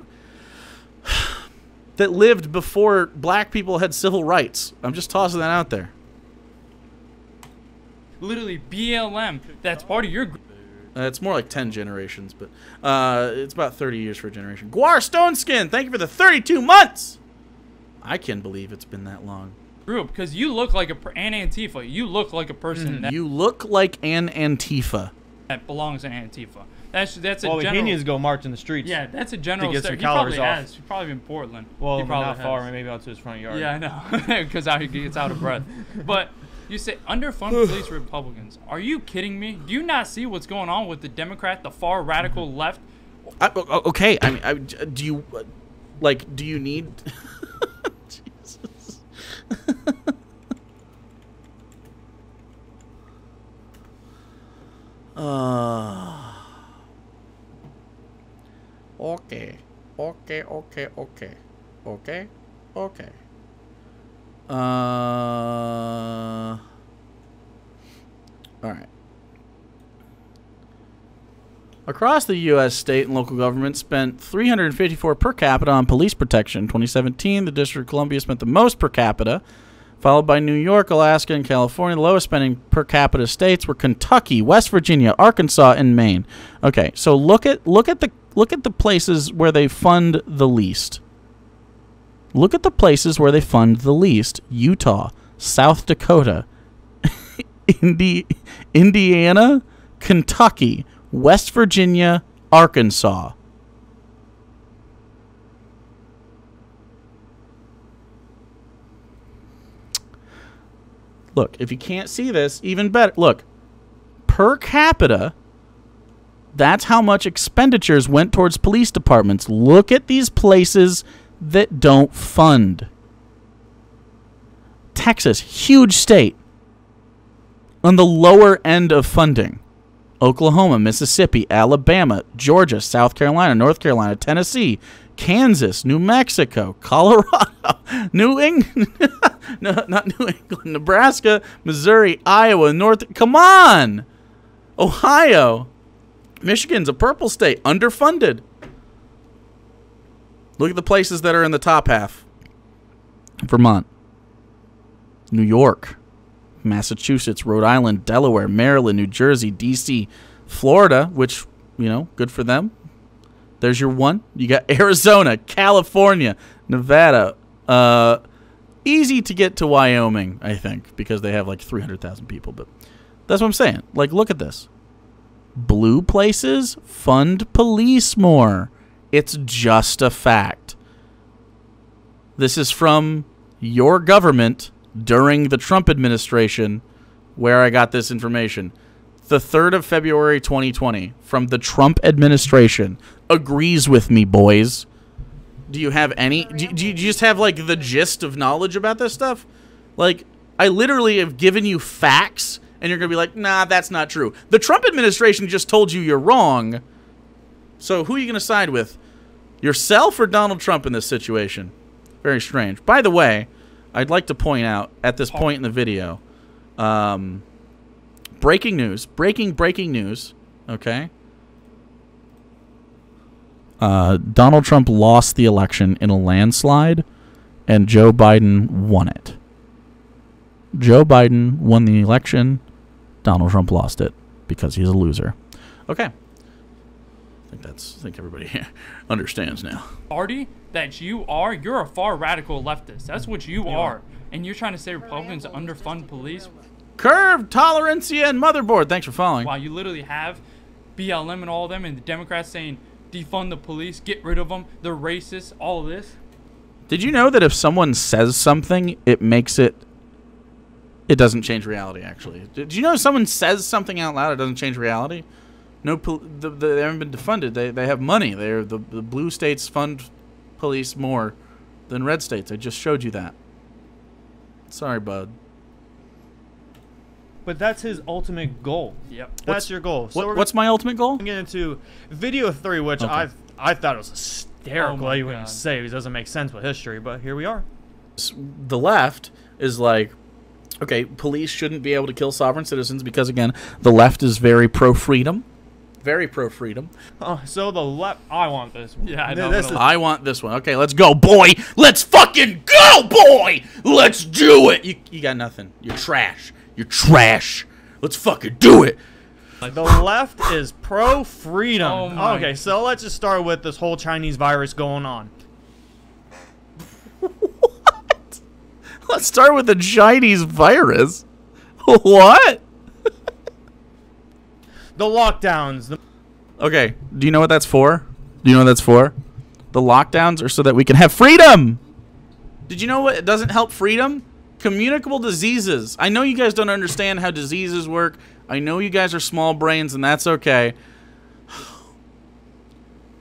that lived before black people had civil rights. I'm just tossing that out there. Literally, BLM. That's part of your. It's more like 10 generations, but it's about 30 years for a generation. Guar Stoneskin, thank you for the 32 months. I can't believe it's been that long. Group, because you look like an Antifa. You look like a person that. You look like an Antifa. That belongs in Antifa. That's a well, general. he needs to go march in the streets. Yeah, that's a general. To get some He probably calories off. has. He's probably in Portland. Well, he probably not far, has. maybe out to his front yard. Yeah, I know, because he gets out of breath. But you say underfund police Republicans. Are you kidding me? Do you not see what's going on with the Democrat, the far radical left? Okay, I mean, do you, like, do you need? Jesus. Okay. All right. Across the U.S., state and local government spent $354 per capita on police protection. In 2017, the District of Columbia spent the most per capita, followed by New York, Alaska, and California. The lowest spending per capita states were Kentucky, West Virginia, Arkansas, and Maine. Okay, so look at the places where they fund the least. Look at the places where they fund the least: Utah, South Dakota, Indiana, Kentucky, West Virginia, Arkansas. Look, if you can't see this, even better. Look, per capita, that's how much expenditures went towards police departments. Look at these places that don't fund. Texas, huge state, on the lower end of funding. Oklahoma, Mississippi, Alabama, Georgia, South Carolina, North Carolina, Tennessee, Kansas, New Mexico, Colorado, New England, no, not New England, Nebraska, Missouri, Iowa, come on! Ohio, Michigan's a purple state, underfunded. Look at the places that are in the top half. Vermont, New York, Massachusetts, Rhode Island, Delaware, Maryland, New Jersey, D.C., Florida, which, you know, good for them. There's your one. You got Arizona, California, Nevada. Easy to get to Wyoming, I think, because they have like 300,000 people. But that's what I'm saying. Like, look at this. Blue places fund police more. It's just a fact. This is from your government during the Trump administration, where I got this information. The 3rd of February, 2020, from the Trump administration. Agrees with me, boys. Do you have any... Do you just have, like, the gist of knowledge about this stuff? Like, I literally have given you facts, and you're going to be like, nah, that's not true. The Trump administration just told you you're wrong. So who are you going to side with? Yourself or Donald Trump in this situation? Very strange. By the way, I'd like to point out at this point in the video, breaking news, breaking news, okay? Donald Trump lost the election in a landslide, and Joe Biden won it. Joe Biden won the election. Donald Trump lost it because he's a loser. Okay. I think everybody here understands now. Party that you're a far radical leftist. That's what you are. And you're trying to say Republicans underfund police? Curve, Tolerancia, and Motherboard. Thanks for following. Wow, you literally have BLM and all of them, and the Democrats saying defund the police, get rid of them, they're racist, all of this. Did you know that if someone says something, it doesn't change reality, actually? Did you know if someone says something out loud, it doesn't change reality? They haven't been defunded. They have money. The blue states fund police more than red states. I just showed you that. Sorry, bud. But that's his ultimate goal. Yep. That's your goal. So what's my ultimate goal? we're getting into video 3, which Okay. I thought it was hysterical. Oh my You wouldn't God. say it doesn't make sense with history, but here we are. The left is like, okay, police shouldn't be able to kill sovereign citizens because, again, the left is very pro-freedom. Very pro-freedom. Oh, so the left. I want this one. Yeah, I know. This is, I want this one. Okay, let's go, boy. Let's fucking go, boy. Let's do it. You got nothing. You're trash. You're trash. Let's fucking do it. the left is pro-freedom. Oh my- Okay, so let's just start with this whole Chinese virus going on. What? Let's start with the Chinese virus. What? The lockdowns. Okay, do you know what that's for? Do you know what that's for? The lockdowns are so that we can have freedom. Did you know what doesn't help freedom? Communicable diseases. I know you guys don't understand how diseases work. I know you guys are small brains, and that's okay.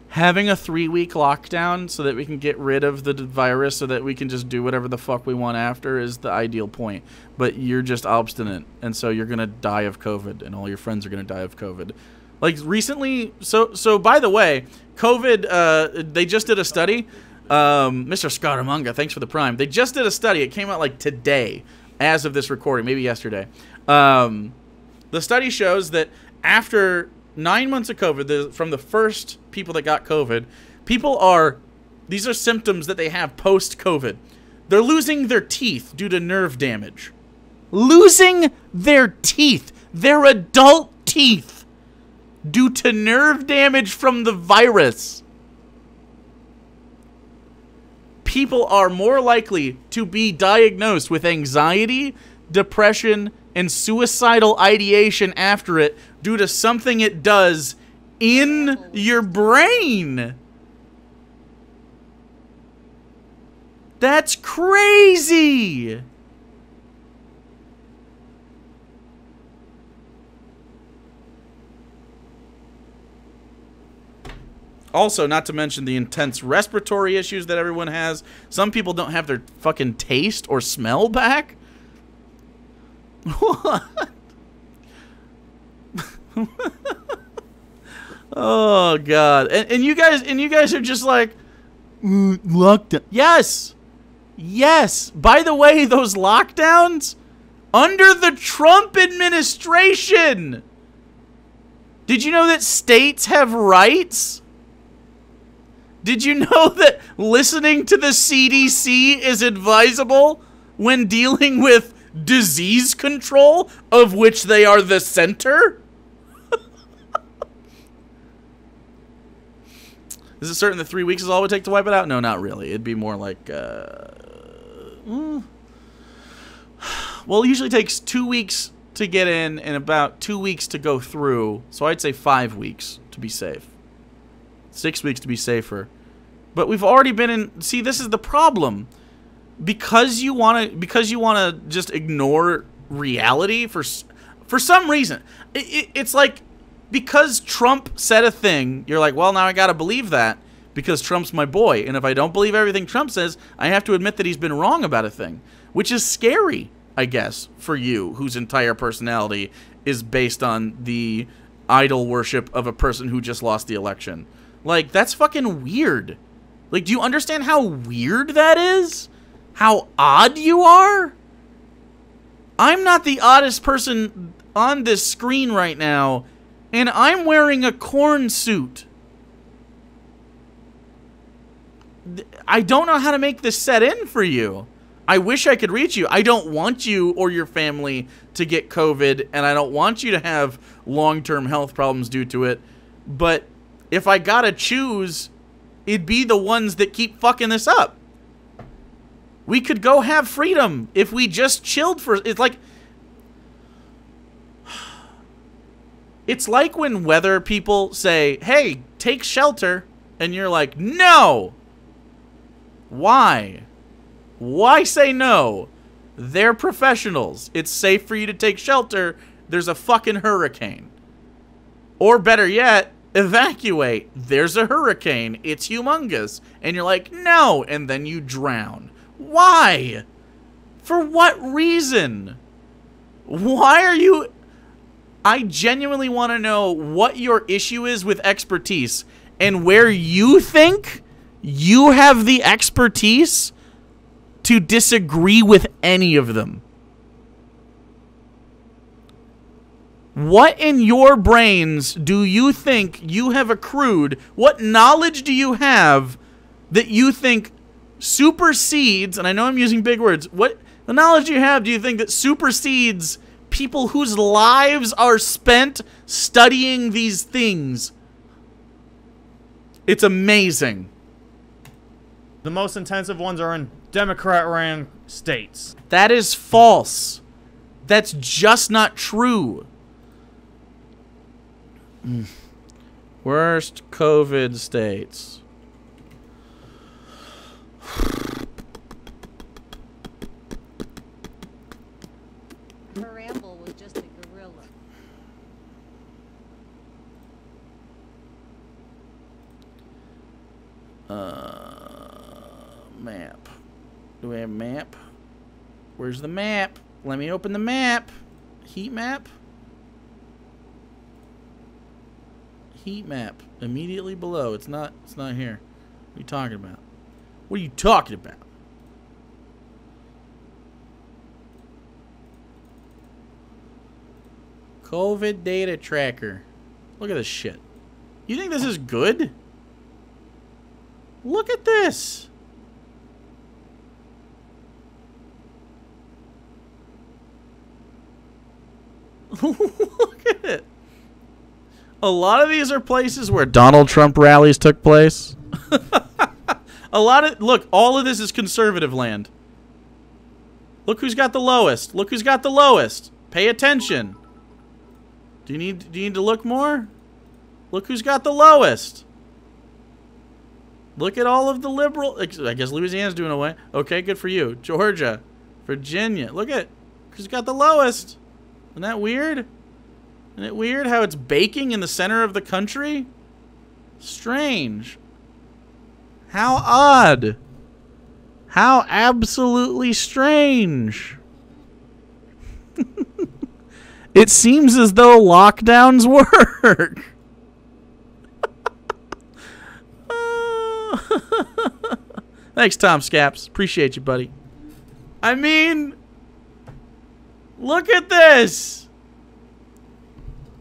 Having a 3-week lockdown so that we can get rid of the virus so that we can just do whatever the fuck we want after is the ideal point. But you're just obstinate, and so you're going to die of COVID, and all your friends are going to die of COVID. Like, recently, so by the way, COVID, they just did a study. Mr. Scaramunga, thanks for the prime. They just did a study. It came out, like, today, as of this recording, maybe yesterday. The study shows that after 9 months of COVID, from the first people that got COVID, these are symptoms that they have post-COVID. They're losing their teeth due to nerve damage. Losing their teeth. Their adult teeth. Due to nerve damage from the virus. People are more likely to be diagnosed with anxiety, depression, and suicidal ideation after it due to something it does in your brain. That's crazy. Also, not to mention the intense respiratory issues that everyone has. Some people don't have their fucking taste or smell back. What? Oh god. And you guys are just like lockdown. Yes. Yes. By the way, those lockdowns under the Trump administration. Did you know that states have rights? Did you know that listening to the CDC is advisable when dealing with disease control, of which they are the center? Is it certain that 3 weeks is all it would take to wipe it out? No, not really. It'd be more like, well, it usually takes 2 weeks to get in and about 2 weeks to go through. So I'd say 5 weeks to be safe. 6 weeks to be safer. But we've already been in. See, this is the problem. Because you want to just ignore reality for some reason. It's like, because Trump said a thing, you're like, well, now I got to believe that because Trump's my boy. And if I don't believe everything Trump says, I have to admit that he's been wrong about a thing, which is scary, I guess, for you, whose entire personality is based on the idol worship of a person who just lost the election. Like, that's fucking weird. Like, do you understand how weird that is? How odd you are? I'm not the oddest person on this screen right now, and I'm wearing a corn suit. I don't know how to make this set in for you. I wish I could reach you. I don't want you or your family to get COVID, and I don't want you to have long-term health problems due to it. But if I gotta choose, it'd be the ones that keep fucking this up. We could go have freedom if we just chilled for... It's like when weather people say, hey, take shelter, and you're like, no! Why? Why say no? They're professionals. It's safe for you to take shelter. There's a fucking hurricane. Or better yet, evacuate. There's a hurricane. It's humongous. And you're like, no. And then you drown. Why? For what reason? Why are you... I genuinely want to know what your issue is with expertise and where you think you have the expertise to disagree with any of them. What in your brains do you think you have accrued? What knowledge do you have that you think supersedes, and I know I'm using big words, what the knowledge you have do you think that supersedes people whose lives are spent studying these things? It's amazing. The most intensive ones are in Democrat-ran states. That is false. That's just not true. Worst COVID states. Ramble was just a gorilla. Map. Do we have a map? Where's the map? Let me open the map. Heat map. Heat map. Immediately below. It's not here. What are you talking about? What are you talking about? COVID data tracker. Look at this shit. You think this is good? Look at this. Look at it. A lot of these are places where Donald Trump rallies took place. Look, all of this is conservative land. Look who's got the lowest. Look who's got the lowest. Pay attention. Do you need to look more? Look who's got the lowest. Look at all of the liberal. I guess Louisiana's doing away. Okay, good for you. Georgia, Virginia. Look at who's got the lowest. Isn't that weird? Isn't it weird how it's baking in the center of the country? Strange. How odd. How absolutely strange. It seems as though lockdowns work. Thanks, Tom Scaps. Appreciate you, buddy. I mean, look at this.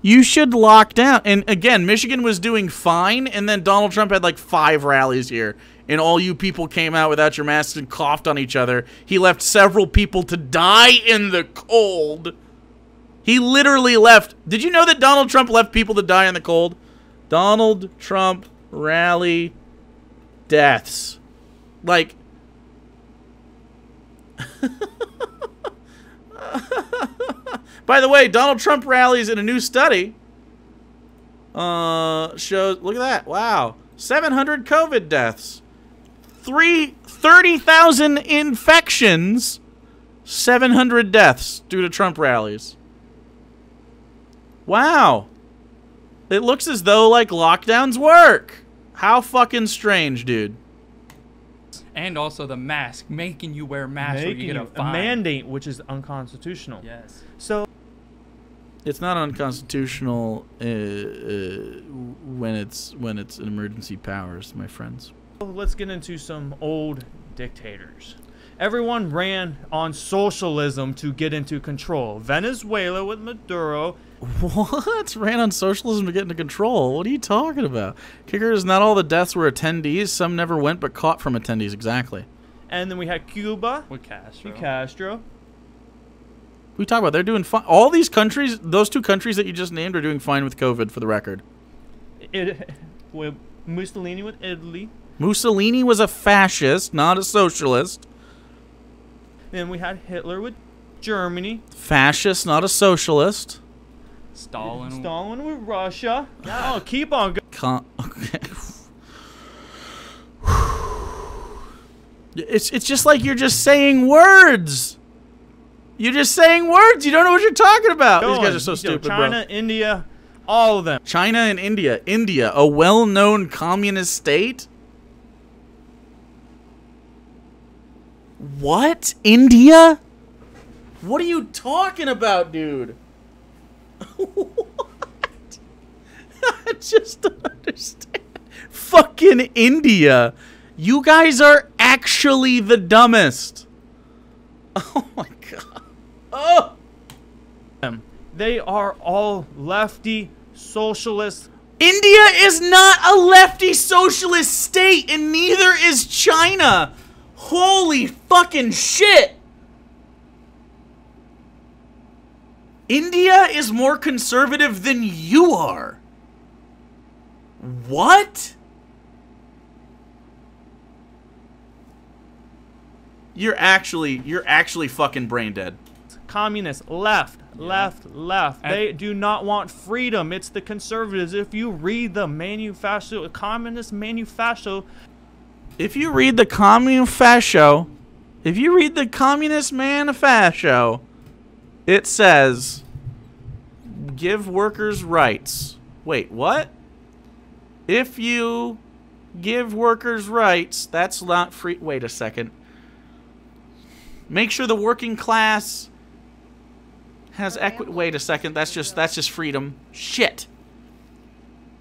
You should lock down. And again, Michigan was doing fine, and then Donald Trump had like 5 rallies here, and all you people came out without your masks and coughed on each other. He left several people to die in the cold. He literally left. Did you know that Donald Trump left people to die in the cold? Donald Trump rally deaths. Like, by the way, Donald Trump rallies in a new study shows, look at that. Wow. 700 COVID deaths. 30,000 infections. 700 deaths due to Trump rallies. Wow. It looks as though, like, lockdowns work. How fucking strange, dude. And also the mask, making you wear masks or you get a fine. A mandate, which is unconstitutional. Yes. So it's not unconstitutional when it's an emergency powers, my friends. let's get into some old dictators. Everyone ran on socialism to get into control. Venezuela with Maduro. What? Ran on socialism to get into control? What are you talking about? Kicker is not all the deaths were attendees. Some never went but caught from attendees. Exactly. And then we had Cuba. With Castro. We talk about they're doing fine. All these countries, those two countries that you just named, are doing fine with COVID, for the record. With Mussolini with Italy. Mussolini was a fascist, not a socialist. Then we had Hitler with Germany. Fascist, not a socialist. Stalin with Russia. Oh, keep on going. Okay. It's just like you're just saying words. You're just saying words. You don't know what you're talking about. These guys are so stupid, China, bro. India, All of them. China and India. India, a well-known communist state? What? India? What are you talking about, dude? What? I just don't understand. Fucking India. You guys are actually the dumbest. Oh my god. Oh! They are all lefty socialists. India is not a lefty socialist state, and neither is China. Holy fucking shit. India is more conservative than you are. What? You're actually fucking brain dead. Communists, left. They do not want freedom. It's the conservatives. If you read the manifesto, Communist Manifesto. If you read the Communist Manifesto, it says, give workers rights. Wait, what? If you give workers rights, that's not free. Wait a second. Make sure the working class has equity. Wait a second. That's just freedom. Shit.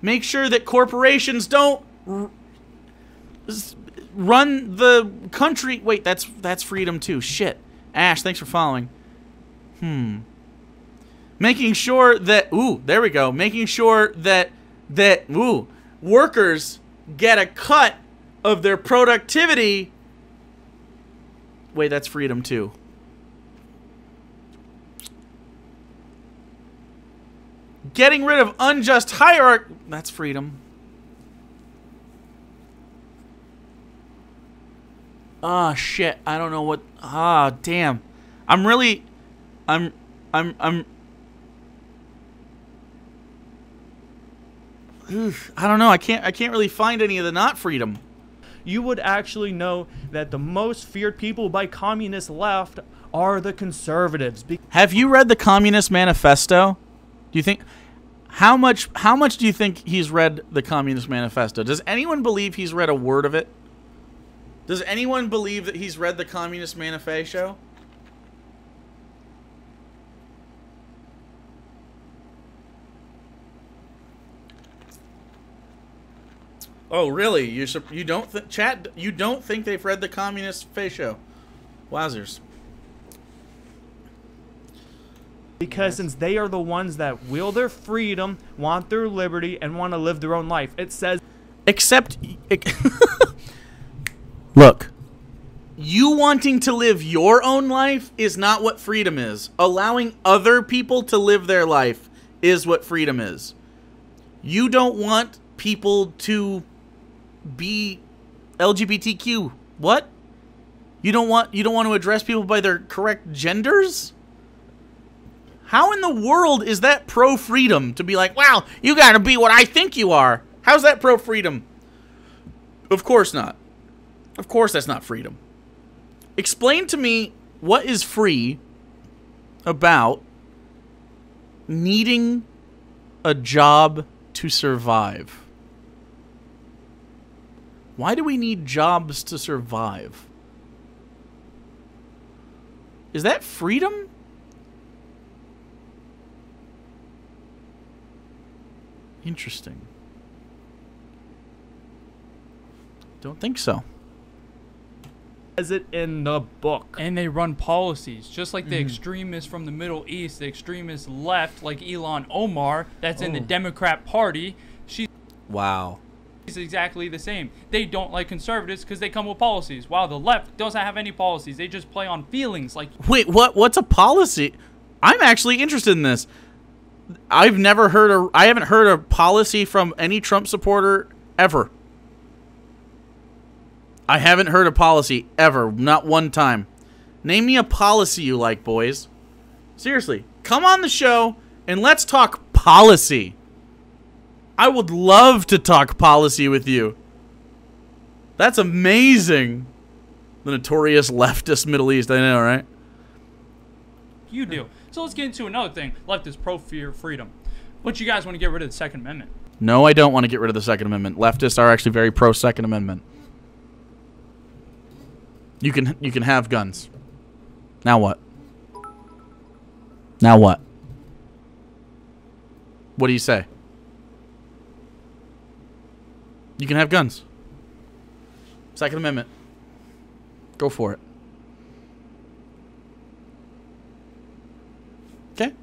Make sure that corporations don't run the country. Wait, that's freedom too. Shit. Ash, thanks for following. Making sure that there we go. Making sure that workers get a cut of their productivity. Wait, that's freedom too. Getting rid of unjust hierarchy. That's freedom. Ah, shit. I don't know what. Ah, damn. I'm I don't know. I can't really find any of the not freedom. You would actually know that the most feared people by communist left are the conservatives. Have you read the Communist Manifesto? Do you think how much do you think he's read the Communist Manifesto? Does anyone believe he's read a word of it? Does anyone believe that he's read the Communist Manifesto? Oh, really? You don't you don't think they've read the Communist Manifesto? Wowzers. Because since they are the ones that will their freedom, want their liberty, and want to live their own life. It says... Except... Look. You wanting to live your own life is not what freedom is. Allowing other people to live their life is what freedom is. You don't want people to be LGBTQ. What? You don't want to address people by their correct genders? How in the world is that pro-freedom to be like, wow, you gotta be what I think you are? How's that pro-freedom? Of course not. Of course that's not freedom. Explain to me what is free about needing a job to survive. Why do we need jobs to survive? Is that freedom? Interesting. Don't think so. Says it in the book. And they run policies, just like the extremists from the Middle East, the extremist left, like Ilhan Omar, that's in the Democrat Party. She's exactly the same. They don't like conservatives because they come with policies, while the left doesn't have any policies. They just play on feelings. Like, wait, what's a policy? I'm actually interested in this. I haven't heard a policy from any Trump supporter ever. I haven't heard a policy ever, not one time. Name me a policy you like, boys. Seriously, come on the show and let's talk policy. I would love to talk policy with you. That's amazing. The notorious leftist Middle East, I know, right? you do. So let's get into another thing. Left is pro-freedom. But you guys want to get rid of the Second Amendment. No, I don't want to get rid of the Second Amendment. Leftists are actually very pro Second Amendment. You can have guns. Now what? Now what? What do you say? You can have guns. Second Amendment. Go for it. Okay?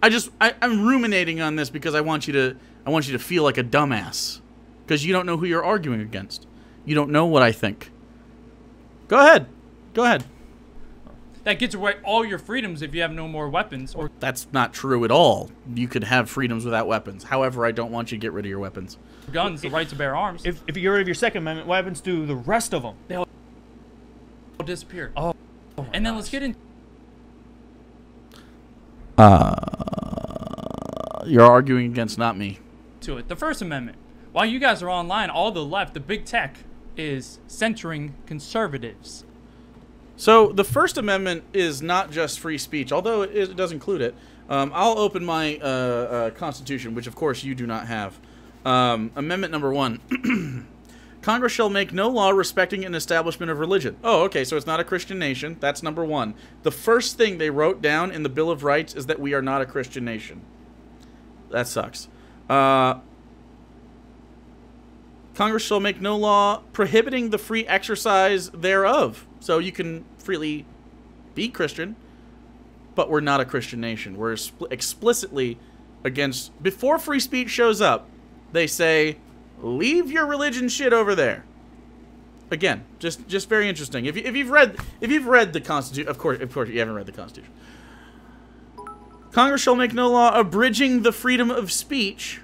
I'm ruminating on this because I want you to feel like a dumbass. Because you don't know who you're arguing against. You don't know what I think. Go ahead. Go ahead. That gets away all your freedoms if you have no more weapons. Or That's not true at all. You could have freedoms without weapons. However, I don't want you to get rid of your weapons. guns, the right to bear arms. If you get rid of your Second Amendment, what happens to the rest of them? They all disappear. Oh and then let's get into You're arguing against not me. it. The First Amendment. While you guys are online, all the left, the big tech, is censoring conservatives. So the First Amendment is not just free speech, although it does include it. I'll open my Constitution, which of course you do not have. Amendment number 1. Congress shall make no law respecting an establishment of religion. Oh, okay, so it's not a Christian nation. That's number 1. The first thing they wrote down in the Bill of Rights is that we are not a Christian nation. That sucks. Congress shall make no law prohibiting the free exercise thereof. So you can freely be Christian, but we're not a Christian nation. We're explicitly against... Before free speech shows up, they say, leave your religion shit over there. Again, just very interesting. If you've read the Constitution, of course you haven't read the Constitution. Congress shall make no law abridging the freedom of speech.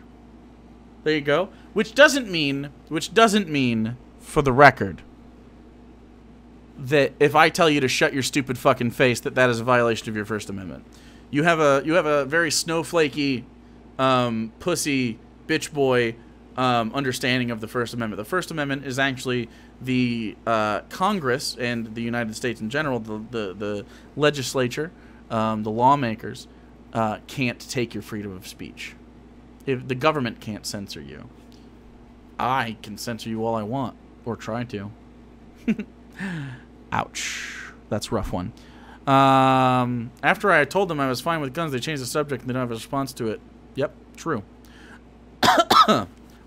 There you go. Which doesn't mean, for the record, that if I tell you to shut your stupid fucking face, that is a violation of your First Amendment. You have a very snowflakey, pussy, bitch boy understanding of the First Amendment. The First Amendment is actually the Congress and the United States in general, the legislature, the lawmakers, can't take your freedom of speech. If the government can't censor you, I can censor you all I want, or try to. Ouch. That's a rough one. After I told them I was fine with guns, they changed the subject and they don't have a response to it. Yep, true.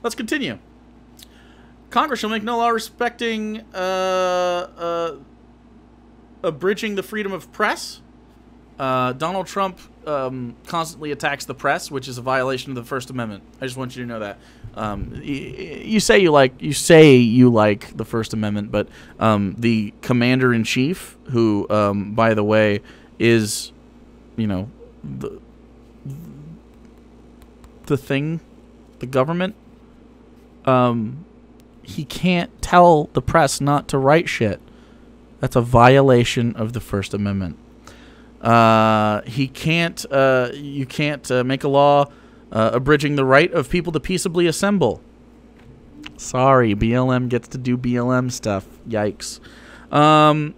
Let's continue. Congress shall make no law respecting abridging the freedom of press. Donald Trump constantly attacks the press, which is a violation of the First Amendment. I just want you to know that. You say you like the First Amendment, but the commander-in-chief, who, by the way, is, the thing, the government, he can't tell the press not to write shit. That's a violation of the First Amendment. You can't make a law abridging the right of people to peaceably assemble. Sorry, BLM gets to do BLM stuff. Yikes. And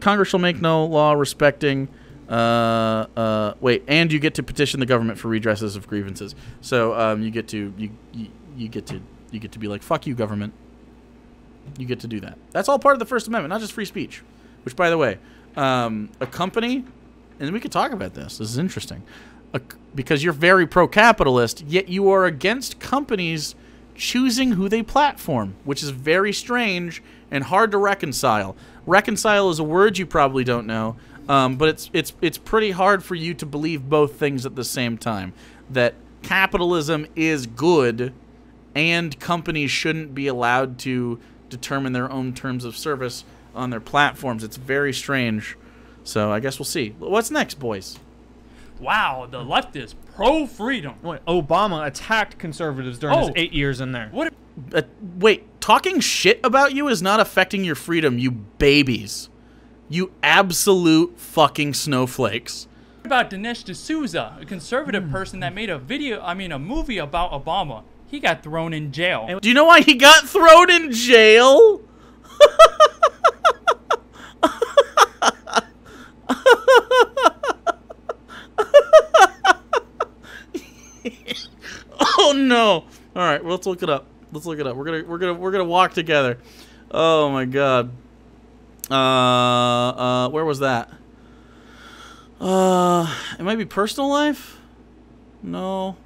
Congress shall make no law respecting and you get to petition the government for redresses of grievances. So you get to be like, fuck you, government. You get to do that. That's all part of the First Amendment, not just free speech. Which, by the way, a company, and we could talk about this. This is interesting. Because you're very pro-capitalist, yet you are against companies choosing who they platform, which is very strange and hard to reconcile. Reconcile is a word you probably don't know, but it's pretty hard for you to believe both things at the same time. That capitalism is good, and companies shouldn't be allowed to determine their own terms of service on their platforms. It's very strange. So I guess we'll see. What's next, boys? Wow, the left is pro-freedom. Obama attacked conservatives during his 8 years in there. What? Wait, talking shit about you is not affecting your freedom, you babies. You absolute fucking snowflakes. What about Dinesh D'Souza, a conservative person that made a movie about Obama? He got thrown in jail. Do you know why he got thrown in jail? no. All right, well, let's look it up. Let's look it up. We're gonna walk together. Oh my God. Where was that? It might be personal life. No.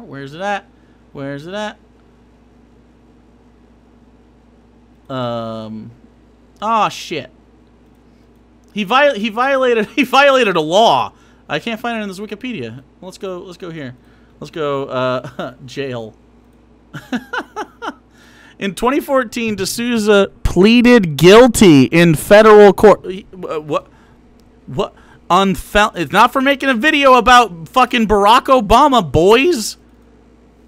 Where's it at? Where's it at? Oh shit. He violated a law. I can't find it in this Wikipedia. Let's go here. Let's go jail. In 2014, D'Souza pleaded guilty in federal court. What? It's not for making a video about fucking Barack Obama, boys.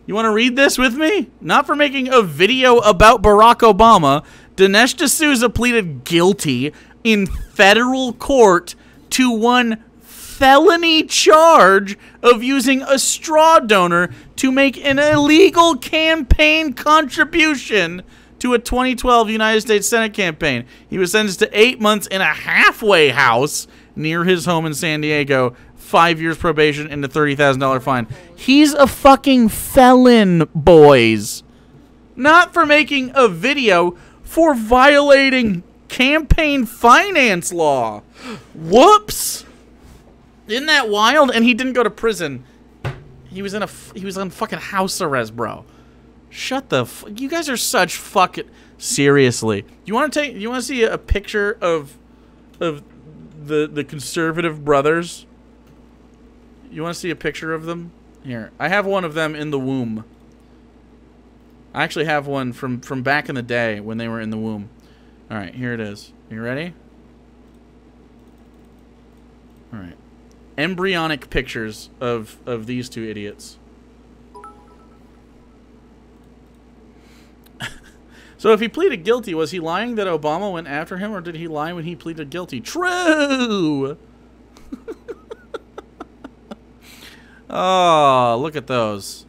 You want to read this with me? Not for making a video about Barack Obama. Dinesh D'Souza pleaded guilty in federal court to one felony charge of using a straw donor to make an illegal campaign contribution to a 2012 United States Senate campaign. He was sentenced to 8 months in a halfway house near his home in San Diego, 5 years probation and a $30,000 fine. He's a fucking felon, boys. Not for making a video, for violating campaign finance law. Whoops. Isn't that wild? And he didn't go to prison. He was on fucking house arrest, bro. Shut the you guys are such fucking seriously. You want to see a picture of the conservative brothers? You want to see a picture of them? Here. I have one of them in the womb. I actually have one from back in the day when they were in the womb. All right, here it is. You ready? All right. Embryonic pictures of these two idiots. So if he pleaded guilty, was he lying that Obama went after him, or did he lie when he pleaded guilty? True! Oh, look at those.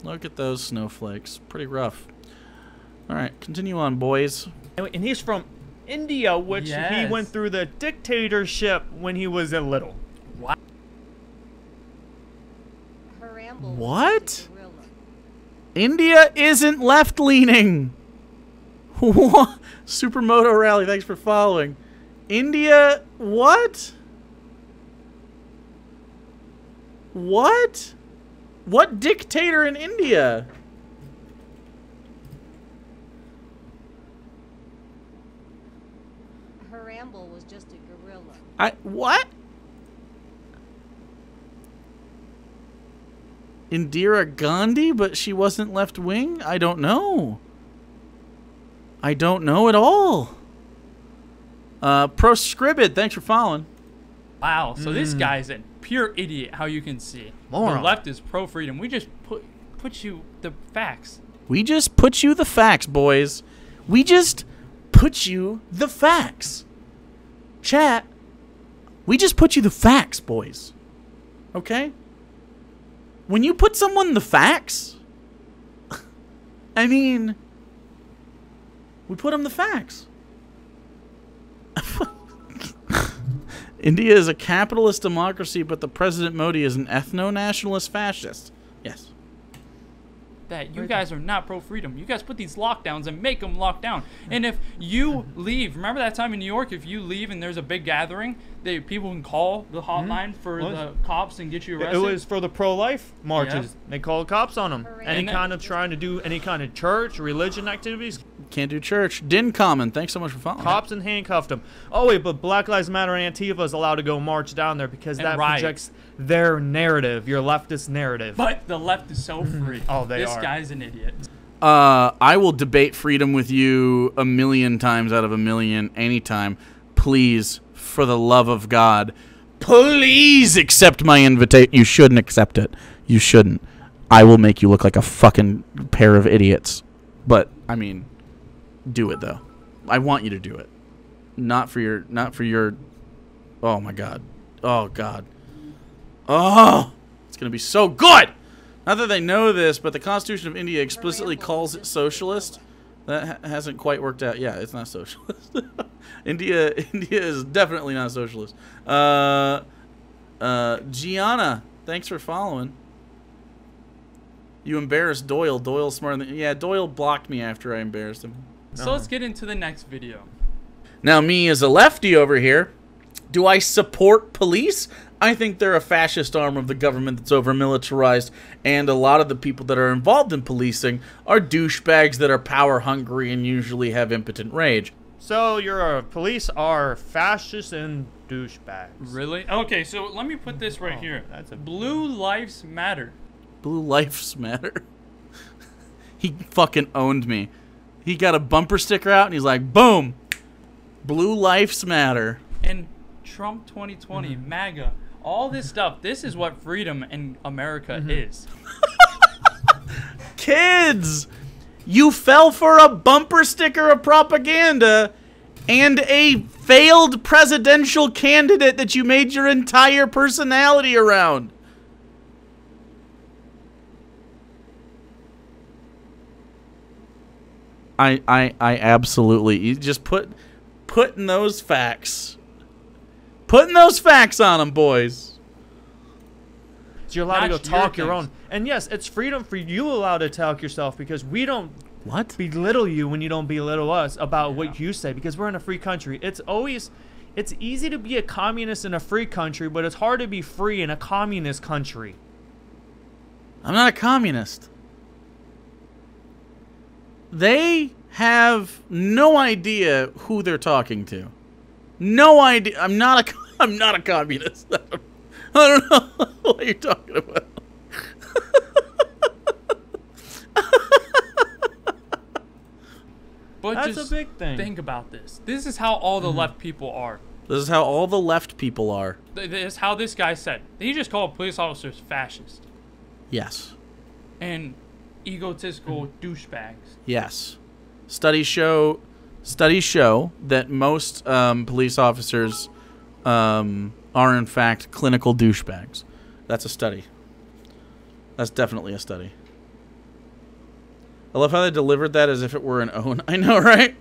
Look at those snowflakes. Pretty rough. Alright, continue on, boys. And he's from India, which he went through the dictatorship when he was a little. What? What? India isn't left-leaning. What? Supermoto Rally, thanks for following. India, what? What? What dictator in India? Her ramble was just a gorilla. What? Indira Gandhi, but she wasn't left-wing? I don't know. I don't know at all. Proscribed, thanks for following. Wow, so this guy's a pure idiot, how you can see. Moron. The left is pro-freedom. We just put you the facts. We just put you the facts, boys. We just put you the facts. Chat, we just put you the facts, boys. Okay? When you put someone the facts, I mean, we put them the facts. India is a capitalist democracy, but the President Modi is an ethno-nationalist fascist. Yes. That you guys are not pro-freedom. You guys put these lockdowns and make them lock down. And if you leave, remember that time in New York, if you leave and there's a big gathering, people can call the hotline for the cops and get you arrested. It was for the pro-life marches. Yep. They called cops on them. Hooray. Any kind of trying to do any kind of church, religion activities. Can't do church. Din Common, thanks so much for following. Cops and handcuffed them. Oh wait, but Black Lives Matter and Antifa is allowed to go march down there because that projects their narrative, your leftist narrative. But the left is so free. Oh, they this are. This guy's an idiot. I will debate freedom with you 1,000,000 times out of 1,000,000 anytime. Please, for the love of God, please accept my invitation. You shouldn't accept it. You shouldn't. I will make you look like a fucking pair of idiots. But, I mean, do it, though. I want you to do it. Not for your, oh my God. Oh God. Oh, it's going to be so good. Not that they know this, but the Constitution of India explicitly calls it socialist. That hasn't quite worked out. Yeah, it's not socialist. India is definitely not socialist. Gianna, thanks for following. You embarrassed Doyle. Doyle's smarter than... Yeah, Doyle blocked me after I embarrassed him. So let's get into the next video. Now, me as a lefty over here, do I support police? I think they're a fascist arm of the government that's over-militarized, and a lot of the people that are involved in policing are douchebags that are power-hungry and usually have impotent rage. So your police are fascists and douchebags. Really? Okay, so let me put this right here. That's a Blue lives matter. Blue lives matter. He fucking owned me. He got a bumper sticker out and he's like, boom, blue lives matter. And Trump 2020, MAGA, all this stuff, this is what freedom in America is. Kids, you fell for a bumper sticker of propaganda and a failed presidential candidate that you made your entire personality around. I absolutely, you just putting those facts on them, boys. So you're allowed to go That's your talk your things. own. And yes, it's freedom for you allowed to talk yourself, because we don't What? belittle you when you don't belittle us about what you say, because we're in a free country. It's easy to be a communist in a free country, but it's hard to be free in a communist country. I'm not a communist. They have no idea who they're talking to. No idea. I'm not a communist. I don't know what you're talking about. But That's just a big thing. think about this. This is how all the left people are. This is how all the left people are. This is how this guy said. He just called police officers fascist Yes. and egotistical douchebags. Yes. Studies show that most police officers are in fact clinical douchebags. That's a study. That's definitely a study. I love how they delivered that as if it were an own. I know, right?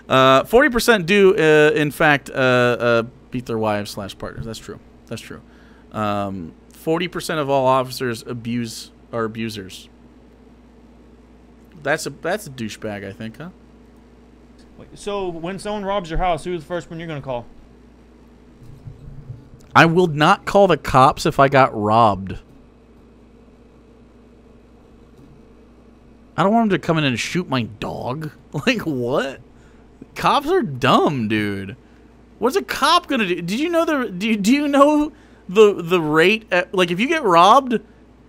40% do, in fact, beat their wives / partners. That's true. That's true. 40% of all officers are abusers. That's a douchebag, I think, huh? So when someone robs your house, who's the first one you're gonna call? I will not call the cops if I got robbed. I don't want them to come in and shoot my dog. Like, what? Cops are dumb, dude. What's a cop gonna do? Did you know do you know the rate at, like, if you get robbed,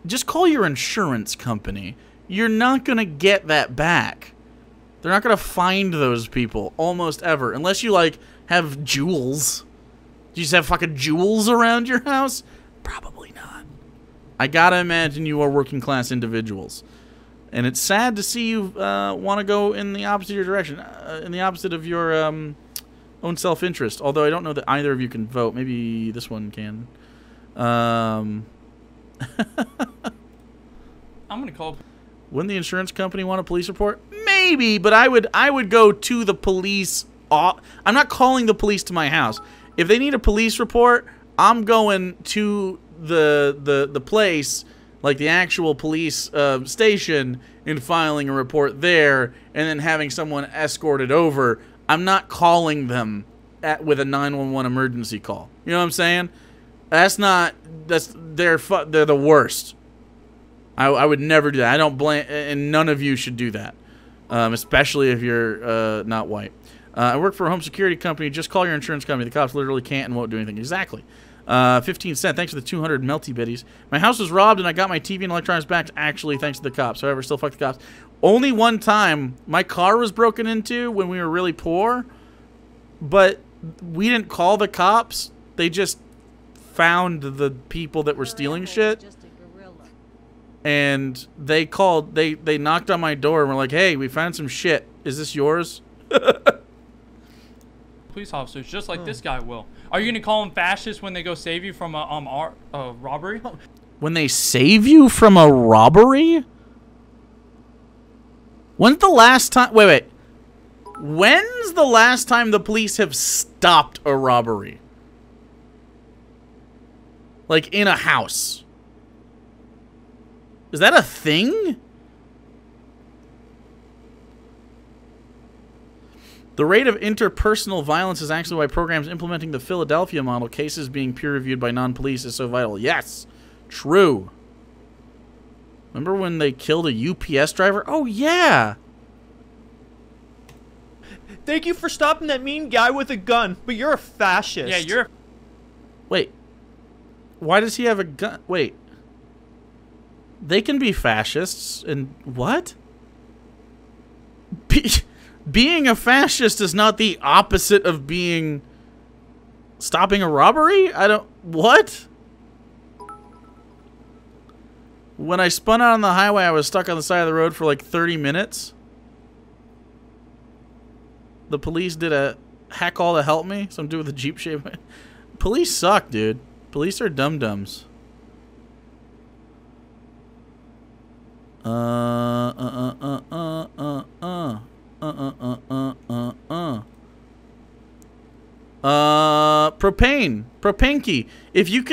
just call your insurance company. You're not gonna get that back. They're not gonna find those people almost ever, unless you like have jewels. Do you just have fucking jewels around your house? Probably not. I gotta imagine you are working class individuals. And it's sad to see you want to go in the opposite of your direction, in the opposite of your own self-interest. Although I don't know that either of you can vote. Maybe this one can. I'm gonna call. Wouldn't the insurance company want a police report? Maybe, but I would go to the police. I'm not calling the police to my house. If they need a police report, I'm going to the place, like the actual police station, and filing a report there, and then having someone escort it over. I'm not calling them with a 911 emergency call. You know what I'm saying? They're the worst. I would never do that. I don't blame, and none of you should do that, especially if you're not white. I work for a home security company. Just call your insurance company. The cops literally can't and won't do anything. Exactly. 15 cent. Thanks for the 200 melty bitties. My house was robbed and I got my TV and electronics back. Actually, thanks to the cops. However, still fuck the cops. Only one time my car was broken into when we were really poor, but we didn't call the cops. They just found the people that were stealing shit. Just a gorilla. And they called, they knocked on my door and were like, hey, we found some shit. Is this yours? police officers, just like this guy will. Are you gonna call them fascists when they go save you from a robbery? When they save you from a robbery? When's the last time? Wait. When's the last time the police have stopped a robbery? Like in a house? Is that a thing? The rate of interpersonal violence is actually why programs implementing the Philadelphia model, cases being peer-reviewed by non-police, is so vital. Yes, true. Remember when they killed a UPS driver? Oh, yeah. Thank you for stopping that mean guy with a gun, but you're a fascist. Yeah, you're. Wait. Why does he have a gun? Wait. They can be fascists and what? Being a fascist is not the opposite of being stopping a robbery? I don't... What? When I spun out on the highway, I was stuck on the side of the road for like 30 minutes. The police did a heck all to help me. Something to do with the Jeep shape. Police suck, dude. Police are dum-dums. Propanky. If you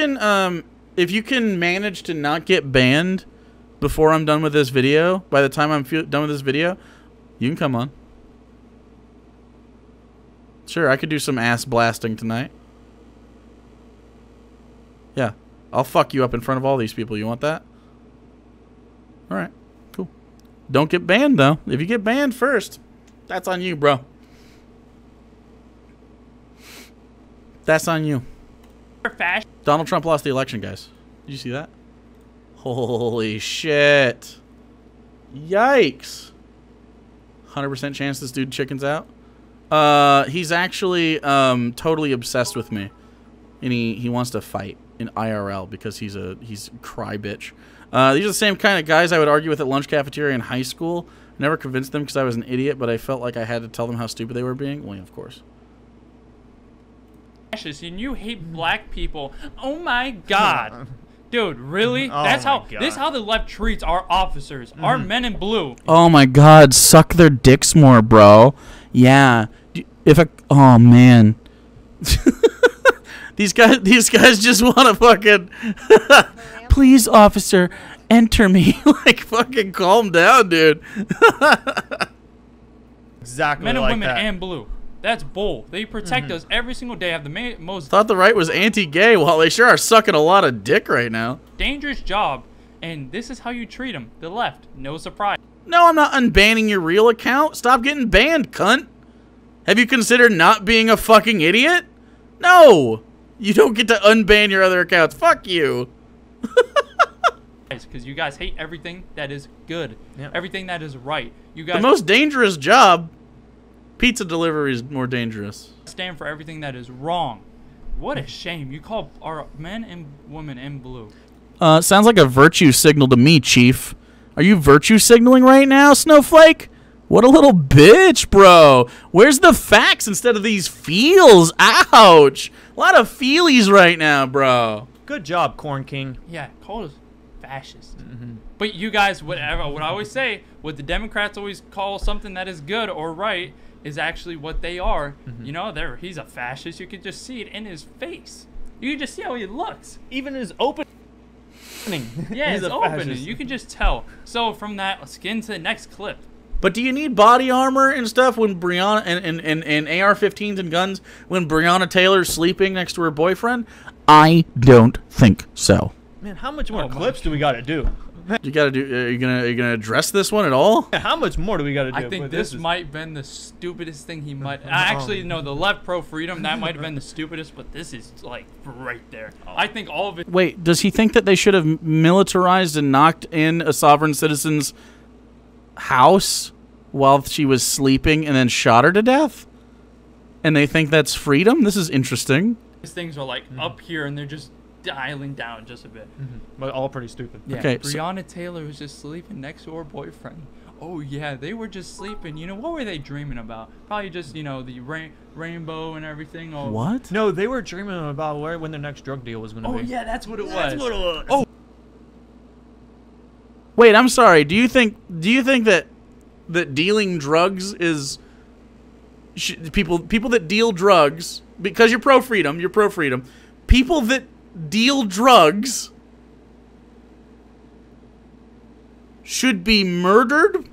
can manage to not get banned before I'm done with this video, by the time I'm done with this video, you can come on. Sure, I could do some ass blasting tonight. Yeah, I'll fuck you up in front of all these people. You want that? All right, cool. Don't get banned though. If you get banned first, that's on you, bro. That's on you. Donald Trump lost the election, guys. Did you see that? Holy shit. Yikes. 100% chance this dude chickens out. He's actually totally obsessed with me. And he wants to fight in IRL because he's a cry bitch. These are the same kind of guys I would argue with at lunch cafeteria in high school. Never convinced them because I was an idiot, but I felt like I had to tell them how stupid they were being. Well, yeah, of course. And you hate black people. Oh my god. Dude, really? Oh This my is how the left treats our officers, our men in blue. Oh my god, suck their dicks more, bro. Yeah. Oh man. These guys just want to fucking please, officer, enter me. Like, fucking calm down, dude. Exactly. Men and like women that. and blue. That's bull. They protect us every single day. Have the most Thought the right was anti-gay. Well, they sure are sucking a lot of dick right now. dangerous job, and this is how you treat them. The left, no surprise. No, I'm not unbanning your real account. Stop getting banned, cunt. Have you considered not being a fucking idiot? No. You don't get to unban your other accounts. Fuck you. Because you guys hate everything that is good, Yep. everything that is right. You guys The most dangerous job, pizza delivery, is more dangerous. stand for everything that is wrong. What a shame. You call our men and women in blue. Sounds like a virtue signal to me, Chief. Are you virtue signaling right now, Snowflake? What a little bitch, bro. Where's the facts instead of these feels? Ouch. A lot of feelies right now, bro. Good job, Corn King. Yeah, call us fascist. But you guys, what I always say, what the Democrats always call something that is good or right is actually what they are. You know, he's a fascist. You can just see it in his face. You can just see how he looks. Even his opening. Yeah, He's it's a opening. fascist. You can just tell. So from that, let's get into the next clip. But do you need body armor and stuff when Breonna and AR-15s and guns when Breonna Taylor's sleeping next to her boyfriend? I don't think so. Man, how much more clips do we got to do? You gotta do. Are you gonna address this one at all? How much more do we got to do? I think But this is- might have been the stupidest thing he might. Actually, no, the left pro freedom, that might have been the stupidest, but this is like right there. I think all of it. Wait, does he think that they should have militarized and knocked in a sovereign citizen's house while she was sleeping and then shot her to death? And they think that's freedom? This is interesting. These things are like up here and they're just dialing down just a bit. But all pretty stupid. Yeah, Okay, so- Breonna Taylor was just sleeping next to her boyfriend. Oh yeah, they were just sleeping. You know, what were they dreaming about? Probably just, you know, the rainbow and everything. Oh, What? No, they were dreaming about when their next drug deal was going to Oh be. yeah, that's what it was. That's what it was. Oh, Wait, I'm sorry. Do you think that dealing drugs is people that deal drugs, because you're pro freedom, people that deal drugs should be murdered?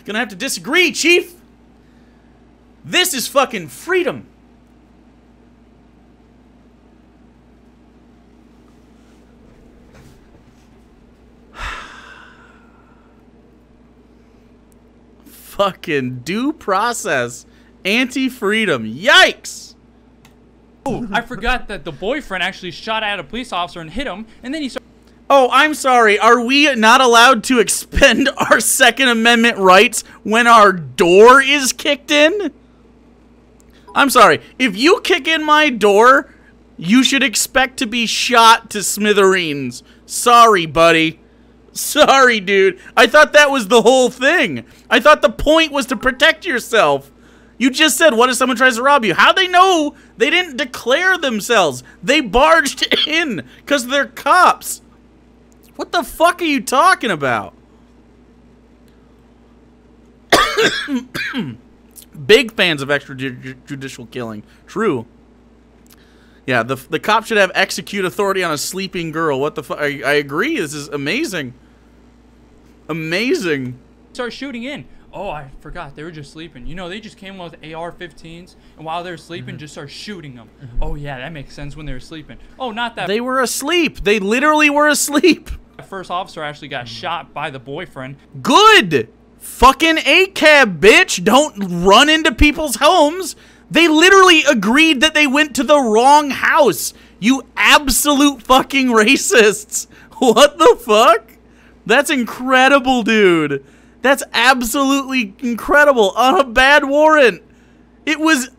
Gonna have to disagree, Chief. This is fucking freedom. Fucking due process. Anti-freedom. Yikes! oh, I forgot that the boyfriend actually shot at a police officer and hit him, and then he started. Oh, I'm sorry. Are we not allowed to expend our Second Amendment rights when our door is kicked in? I'm sorry. If you kick in my door, you should expect to be shot to smithereens. Sorry, buddy. Sorry, dude. I thought that was the whole thing. I thought the point was to protect yourself. You just said, what if someone tries to rob you? How'd they know? They didn't declare themselves. They barged in because they're cops. What the fuck are you talking about? Big fans of extrajudicial killing. True. Yeah, the cop should have execute authority on a sleeping girl. What the fuck? I agree. This is amazing. Amazing. Start shooting in. Oh, I forgot. They were just sleeping. You know, they just came with AR-15s, and while they were sleeping, just start shooting them. Oh, yeah, that makes sense when they were sleeping. Oh, not that. They were asleep. They literally were asleep. The first officer actually got shot by the boyfriend. Good. Fucking ACAB, bitch. Don't run into people's homes. They literally agreed that they went to the wrong house. You absolute fucking racists. What the fuck? That's incredible, dude. That's absolutely incredible. On a bad warrant. It was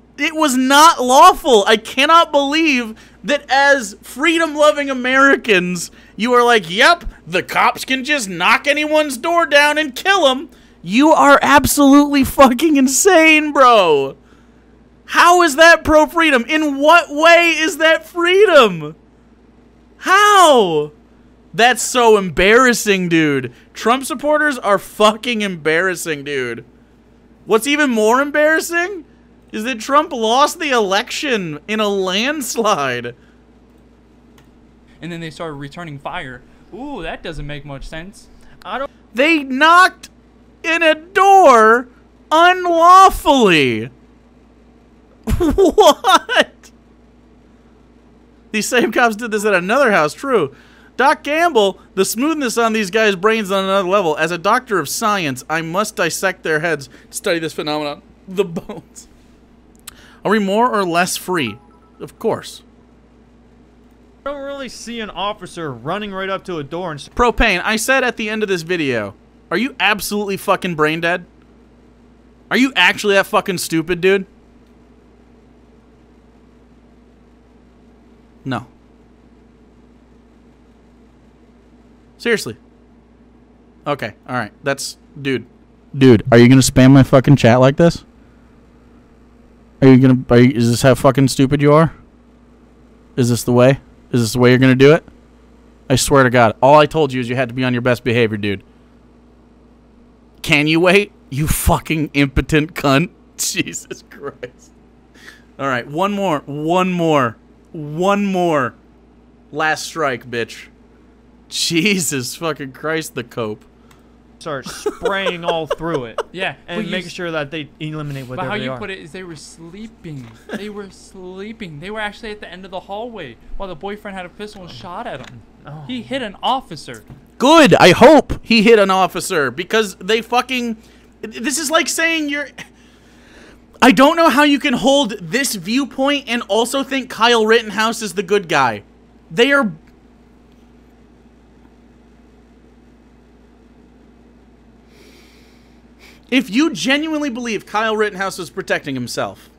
not lawful. I cannot believe that as freedom-loving Americans, you are like, yep, the cops can just knock anyone's door down and kill them. You are absolutely fucking insane, bro. How is that pro-freedom? In what way is that freedom? How? That's so embarrassing, dude. Trump supporters are fucking embarrassing, dude. What's even more embarrassing is that Trump lost the election in a landslide. And then they started returning fire. Ooh, that doesn't make much sense. They knocked in a door unlawfully. What? These same cops did this at another house, true. Doc Gamble, the smoothness on these guys' brains on another level. As a doctor of science, I must dissect their heads to study this phenomenon. The bones. Are we more or less free? Of course. I don't really see an officer running right up to a door and... Propane, I said at the end of this video, are you absolutely fucking brain dead? Are you actually that fucking stupid, dude? No. Seriously. Okay, alright. That's... Dude, are you gonna spam my fucking chat like this? Is this how fucking stupid you are? Is this the way? Is this the way you're gonna do it? I swear to God. All I told you is you had to be on your best behavior, dude. Can you wait? You fucking impotent cunt. Jesus Christ. Alright, one more. Last strike, bitch. Jesus fucking Christ, the cope. Start spraying all through it. Yeah, And make sure that they eliminate whatever But how they you are. put it is they were sleeping. They were sleeping. They were actually at the end of the hallway while the boyfriend had a pistol and shot at him. Oh. He hit an officer. Good. I hope he hit an officer because they fucking... This is like saying you're... I don't know how you can hold this viewpoint and also think Kyle Rittenhouse is the good guy. They are... If you genuinely believe Kyle Rittenhouse was protecting himself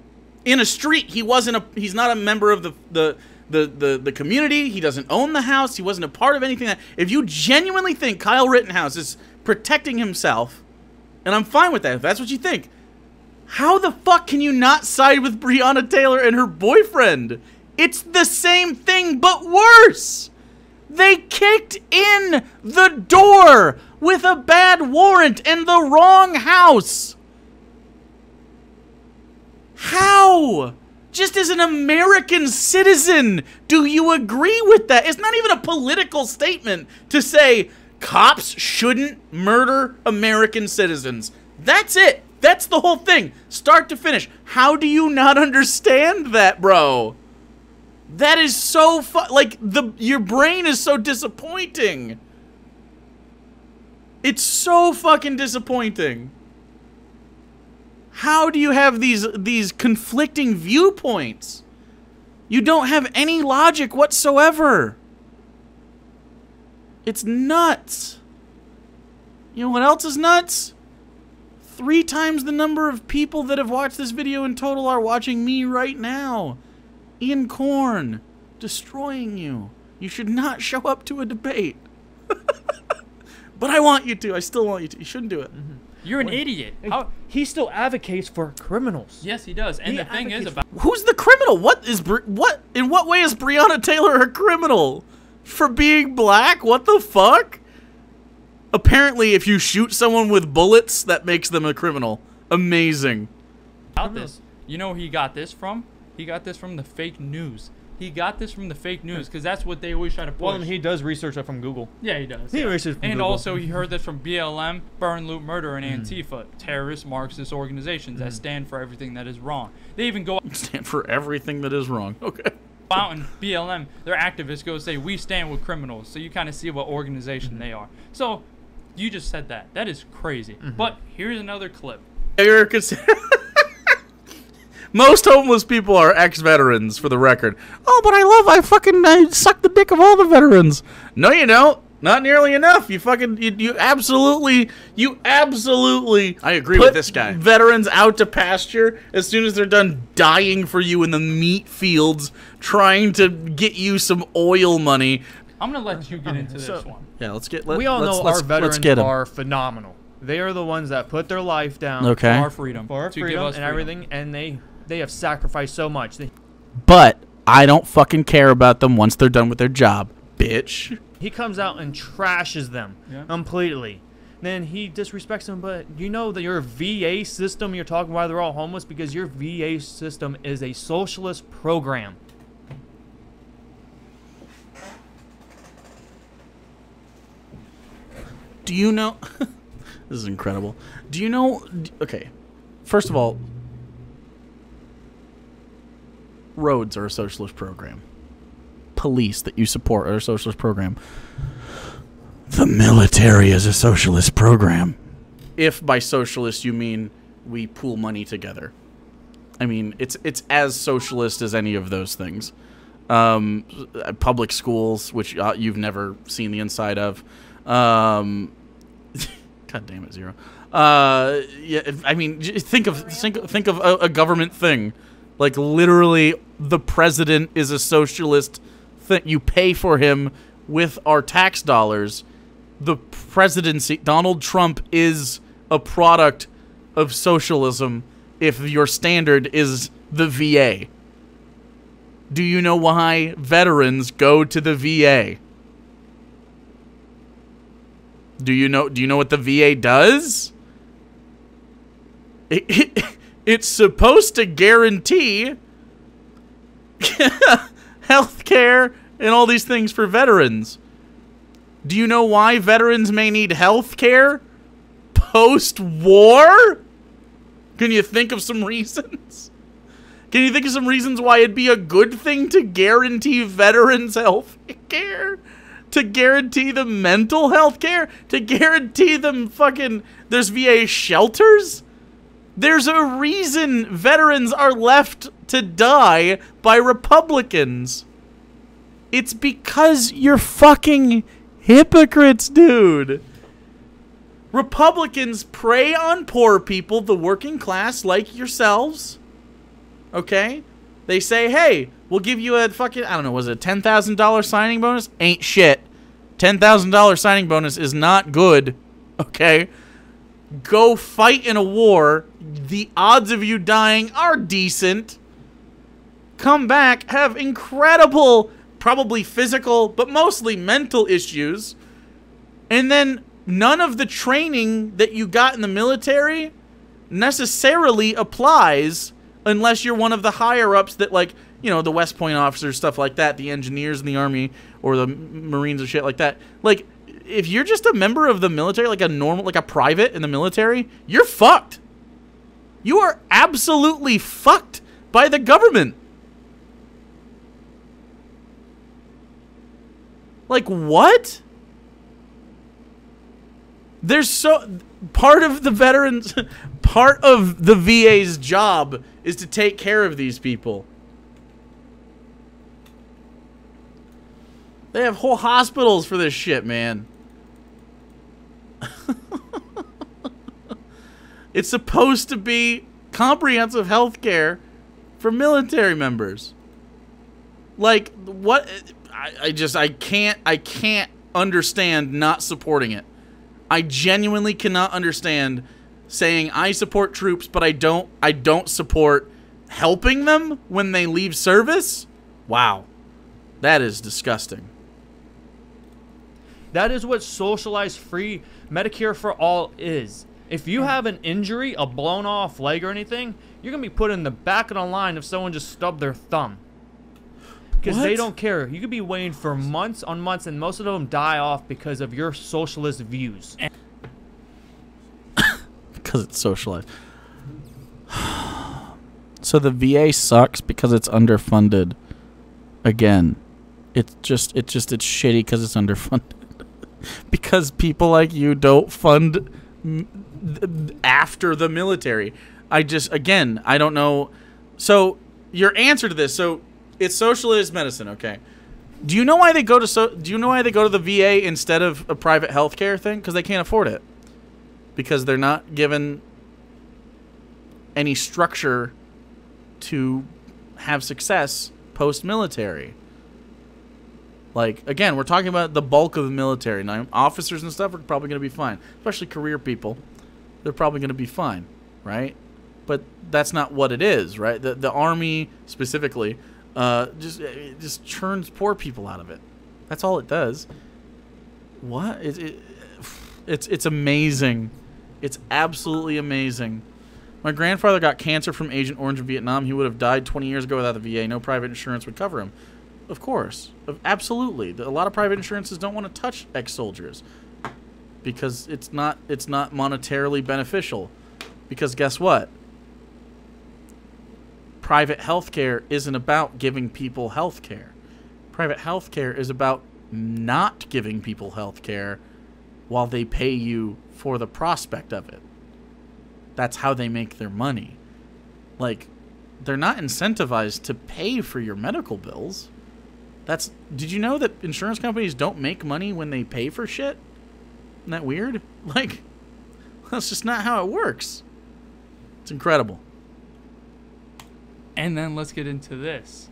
in a street, he's not a member of the community. He doesn't own the house. He wasn't a part of anything. If you genuinely think Kyle Rittenhouse is protecting himself, and I'm fine with that, if that's what you think, how the fuck can you not side with Breonna Taylor and her boyfriend? It's the same thing, but worse. They kicked in the door with a bad warrant and the wrong house. How? Just as an American citizen, do you agree with that? It's not even a political statement to say cops shouldn't murder American citizens. That's it. That's the whole thing, start to finish. How do you not understand that, bro? That is so like your brain is so disappointing. It's so fucking disappointing. How do you have these conflicting viewpoints? You don't have any logic whatsoever. It's nuts. You know what else is nuts? 3 times the number of people that have watched this video in total are watching me right now. Ian Korn, destroying you. You should not show up to a debate. But I want you to. I still want you to. You shouldn't do it. Mm-hmm. You're an idiot. How? He still advocates for criminals. Yes, he does. And the thing is about... Who's the criminal? In what way is Breonna Taylor a criminal? For being black? What the fuck? Apparently, if you shoot someone with bullets, that makes them a criminal. Amazing. About this. You know who he got this from? He got this from the fake news. He got this from the fake news because that's what they always try to push. Well, and he does research it from Google. Yeah, he does. He researches from and Google. also, he heard this from BLM, Burn, Loot, Murder, and Antifa, terrorist Marxist organizations that stand for everything that is wrong. They even go stand for everything that is wrong. Okay. out and BLM, their activists go say, we stand with criminals. So you kind of see what organization they are. So you just said that. That is crazy. But here's another clip. Most homeless people are ex-veterans, for the record. Oh, but I fucking suck the dick of all the veterans. No, you don't. Not nearly enough. You fucking, you absolutely, I agree with this guy. Veterans out to pasture as soon as they're done dying for you in the meat fields, trying to get you some oil money. I'm going to let you get into this one. Yeah, we all know our veterans are phenomenal. They are the ones that put their life down for our freedom. For our freedom and everything, and they have sacrificed so much. But I don't fucking care about them once they're done with their job, bitch. He comes out and trashes them completely. Then he disrespects them, but you know that your VA system, you're talking why they're all homeless, because your VA system is a socialist program. Do you know... This is incredible. Do you know... Okay, first of all, roads are a socialist program. Police that you support are a socialist program. The military is a socialist program. If by socialist you mean we pool money together. I mean, it's as socialist as any of those things. Public schools, which you've never seen the inside of. God damn it, Zero. Yeah, I mean, think of a government thing. Like, literally, the president is a socialist thing. You pay for him with our tax dollars. The presidency, Donald Trump, is a product of socialism if your standard is the VA. Do you know why veterans go to the VA? Do you know what the VA does? It's supposed to guarantee health care and all these things for veterans. Do you know why veterans may need health care post-war? Can you think of some reasons? Can you think of some reasons why it'd be a good thing to guarantee veterans health care? To guarantee them mental health care? To guarantee them fucking... There's VA shelters? There's a reason veterans are left to die by Republicans. It's because you're fucking hypocrites, dude. Republicans prey on poor people, the working class, like yourselves. Okay? They say, hey, we'll give you a fucking, I don't know, was it a $10,000 signing bonus? Ain't shit. $10,000 signing bonus is not good. Okay? Go fight in a war. The odds of you dying are decent. Come back, have incredible, probably physical, but mostly mental issues. And then none of the training that you got in the military necessarily applies unless you're one of the higher-ups that, like, you know, the West Point officers, stuff like that, the engineers in the Army or the Marines and shit like that. Like, if you're just a member of the military, like a normal, like a private in the military, you're fucked. You are absolutely fucked by the government. Like, what? There's so... Part of the veterans... Part of the VA's job is to take care of these people. They have whole hospitals for this shit, man. It's supposed to be comprehensive health care for military members. Like, what... I can't understand not supporting it. I genuinely cannot understand saying I support troops, but I don't support helping them when they leave service. Wow. That is disgusting. That is what socialized free Medicare for all is. If you have an injury, a blown off leg or anything, you're going to be put in the back of the line if someone just stubbed their thumb. Because they don't care. You could be waiting for months on months, and most of them die off because of your socialist views. Because it's socialized. So the VA sucks because it's underfunded. Again, it's shitty because it's underfunded. Because people like you don't fund after the military. I don't know. So your answer to this, so it's socialist medicine, okay? Do you know why they go to the VA instead of a private healthcare thing? Because they can't afford it. Because they're not given any structure to have success post-military. Like, again, we're talking about the bulk of the military. Now, officers and stuff are probably going to be fine. Especially career people. They're probably going to be fine, right? But that's not what it is, right? The Army, specifically, just churns poor people out of it. That's all it does. What? It's amazing. It's absolutely amazing. My grandfather got cancer from Agent Orange in Vietnam. He would have died 20 years ago without the VA. No private insurance would cover him. Of course. Absolutely. A lot of private insurances don't want to touch ex-soldiers because it's not monetarily beneficial. Because guess what? Private healthcare isn't about giving people healthcare. Private healthcare is about not giving people healthcare while they pay you for the prospect of it. That's how they make their money. Like, they're not incentivized to pay for your medical bills. Did you know that insurance companies don't make money when they pay for shit? Isn't that weird? Like, that's just not how it works. It's incredible. And then let's get into this.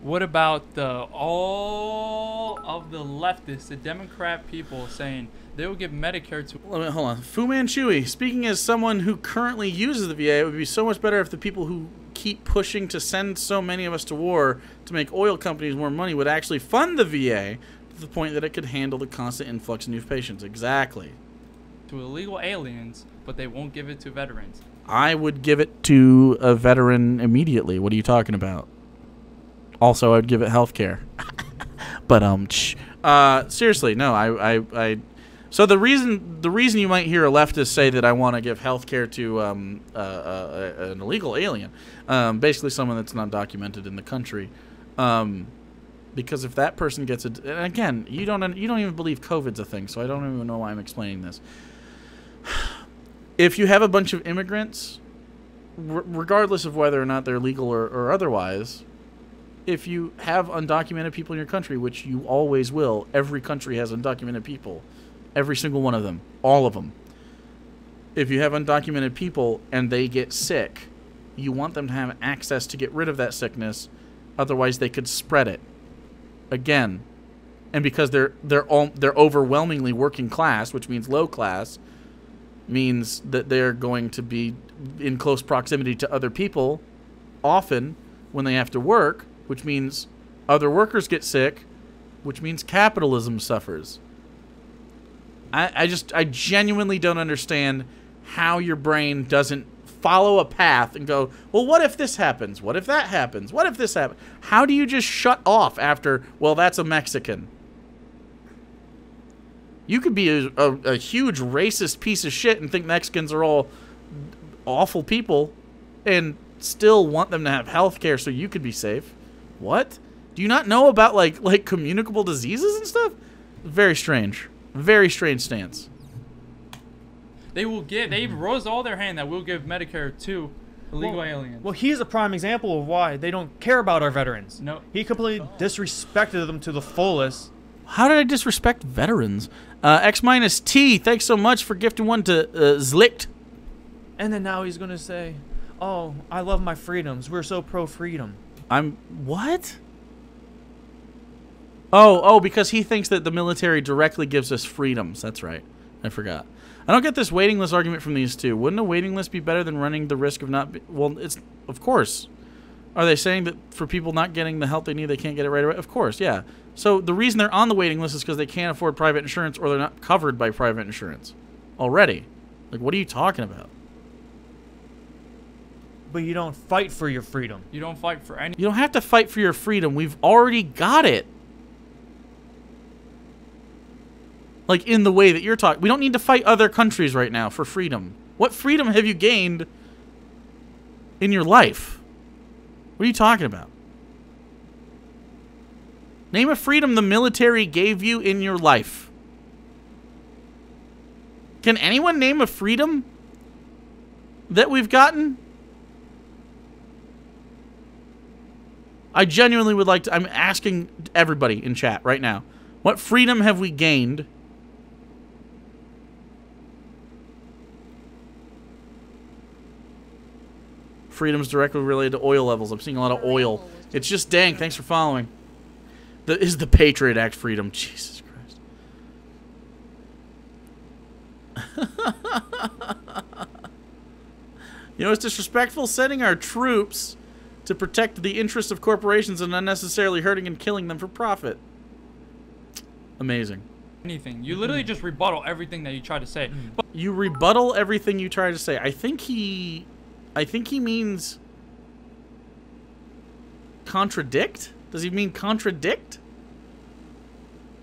What about all of the leftists, the Democrat people saying they will give Medicare to... Hold on. Fu Manchu, speaking as someone who currently uses the VA, it would be so much better if the people who keep pushing to send so many of us to war to make oil companies more money would actually fund the VA to the point that it could handle the constant influx of new patients. Exactly. To illegal aliens, but they won't give it to veterans. I would give it to a veteran immediately. What are you talking about? Also, I'd give it health care. But seriously, no. So the reason you might hear a leftist say that I want to give health care to an illegal alien, basically someone that's not documented in the country, because if that person gets it, and again, you don't even believe COVID's a thing, so I don't even know why I'm explaining this. If you have a bunch of immigrants, regardless of whether or not they're legal or otherwise, if you have undocumented people in your country, which you always will, every country has undocumented people, every single one of them, all of them. if you have undocumented people and they get sick, you want them to have access to get rid of that sickness. Otherwise, they could spread it again. And because they're overwhelmingly working class, which means low class, means that they're going to be in close proximity to other people often when they have to work, which means other workers get sick, which means capitalism suffers. I genuinely don't understand how your brain doesn't follow a path and go, well, what if this happens? What if that happens? What if this happens? How do you just shut off after, well, that's a Mexican? You could be a huge racist piece of shit and think Mexicans are all awful people and still want them to have health care so you could be safe. What? Do you not know about, like communicable diseases and stuff? Very strange. Very strange stance. They've rose all their hand that we'll give Medicare to illegal aliens. Well, he's a prime example of why they don't care about our veterans. No. He completely disrespected them to the fullest. How did I disrespect veterans? X-T, thanks so much for gifting one to Zlicht. And then now he's going to say, oh, I love my freedoms. We're so pro-freedom. What? Oh, because he thinks that the military directly gives us freedoms. That's right. I forgot. I don't get this waiting list argument from these two. Wouldn't a waiting list be better than running the risk of not... Well, it's... Of course. Are they saying that for people not getting the help they need, they can't get it right away? Of course, yeah. So the reason they're on the waiting list is because they can't afford private insurance or they're not covered by private insurance already. Like, what are you talking about? But you don't fight for your freedom. You don't fight for any... You don't have to fight for your freedom. We've already got it. Like, in the way that you're talking. We don't need to fight other countries right now for freedom. What freedom have you gained in your life? What are you talking about? Name a freedom the military gave you in your life. Can anyone name a freedom that we've gotten? I genuinely would like to... I'm asking everybody in chat right now. What freedom have we gained? Freedom's directly related to oil levels. I'm seeing a lot of oil. It's just dang. Thanks for following. Is the Patriot Act freedom? Jesus Christ. You know, it's disrespectful sending our troops to protect the interests of corporations and unnecessarily hurting and killing them for profit. Amazing. Anything. You literally just rebuttal everything that you try to say. But You rebuttal everything you try to say. I think he means contradict. Does he mean contradict?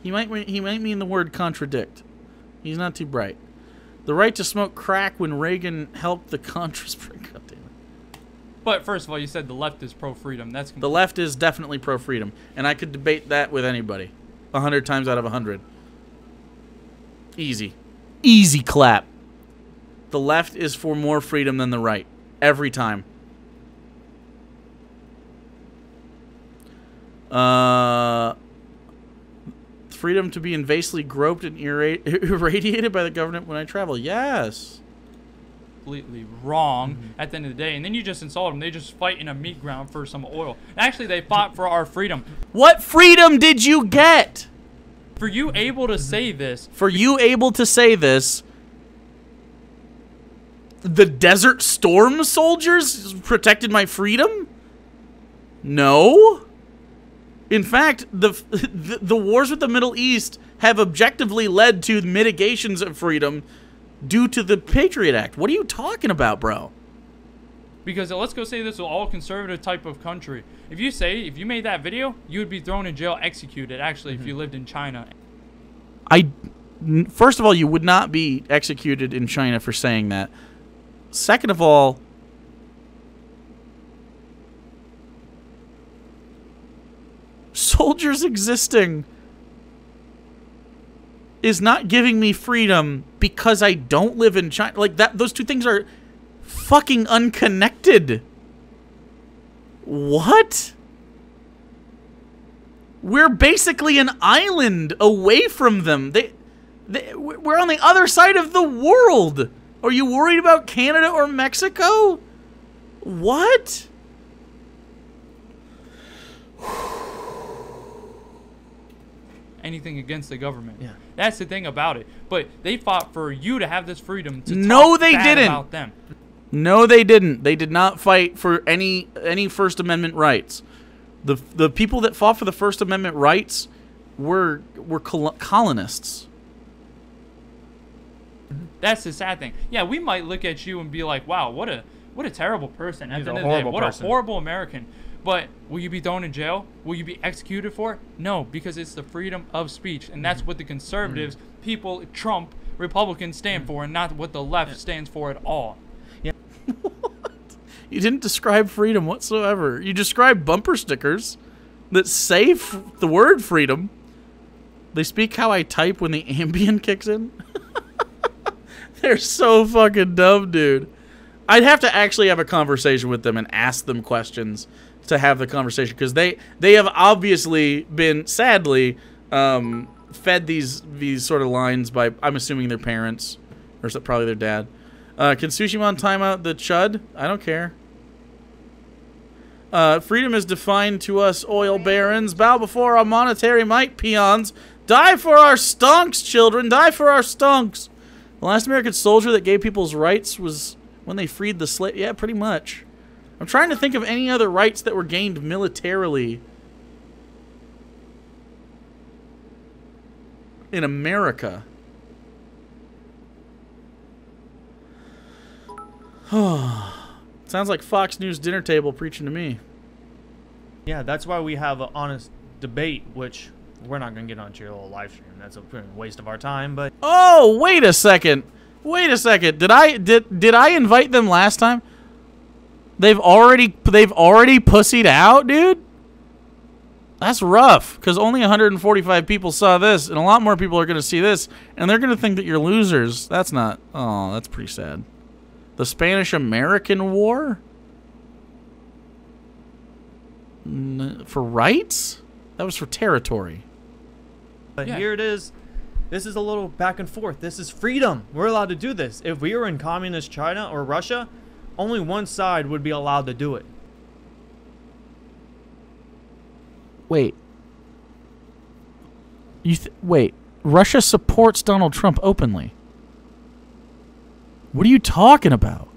He might mean the word contradict. He's not too bright. The right to smoke crack when Reagan helped the Contras. God damn it. But first of all, you said the left is pro-freedom. That's The left is definitely pro-freedom, and I could debate that with anybody, 100 times out of 100. Easy, easy clap. The left is for more freedom than the right. Every time. Freedom to be invasively groped and irradiated by the government when I travel. Yes. completely wrong at the end of the day. And then you just insult them. They just fight in a meat ground for some oil. Actually, they fought for our freedom. What freedom did you get? For you able to say this. For you able to say this, the Desert Storm soldiers protected my freedom? No. In fact, the wars with the Middle East have objectively led to mitigations of freedom due to the Patriot Act. What are you talking about, bro? Because let's go say this with all conservative type of country. If you made that video, you would be thrown in jail, executed, actually, if you lived in China. First of all, you would not be executed in China for saying that. Second of all, soldiers existing is not giving me freedom because I don't live in China. Like that, those two things are fucking unconnected. What? We're basically an island away from them. We're on the other side of the world. Are you worried about Canada or Mexico? What? Anything against the government. Yeah. That's the thing about it. But they fought for you to have this freedom to No, talk they bad didn't. about them. No, they didn't. They did not fight for any First Amendment rights. The people that fought for the First Amendment rights were colonists. That's the sad thing. Yeah, we might look at you and be like, "Wow, what a terrible person." At He's the a end of the day, horrible what person. a horrible American. But will you be thrown in jail? Will you be executed for it? No, because it's the freedom of speech, and that's what the conservatives, people, Trump, Republicans stand for, and not what the left stands for at all. You didn't describe freedom whatsoever. You described bumper stickers that say the word freedom. They speak how I type when the Ambien kicks in. They're so fucking dumb, dude. I'd have to actually have a conversation with them and ask them questions to have the conversation, because they have obviously been, sadly, fed these sort of lines by, I'm assuming, their parents, or probably their dad. Can Sushimon time out the chud? I don't care. Freedom is defined to us oil barons. Bow before our monetary might, peons. Die for our stonks, children. Die for our stonks. The last American soldier that gave people's rights was when they freed the slave. Yeah, pretty much. I'm trying to think of any other rights that were gained militarily in America. Sounds like Fox News dinner table preaching to me. Yeah, that's why we have an honest debate, which we're not going to get onto your little live stream. That's a waste of our time, but... Oh, wait a second. Wait a second. Did I invite them last time? They've already pussied out, dude? That's rough, because only 145 people saw this, and a lot more people are going to see this, and they're going to think that you're losers. That's not... Oh, that's pretty sad. The Spanish-American War? For rights? That was for territory. But Yeah. here it is. This is a little back and forth. This is freedom. We're allowed to do this. If we were in communist China or Russia, only one side would be allowed to do it. Wait. Wait. Russia supports Donald Trump openly. What are you talking about?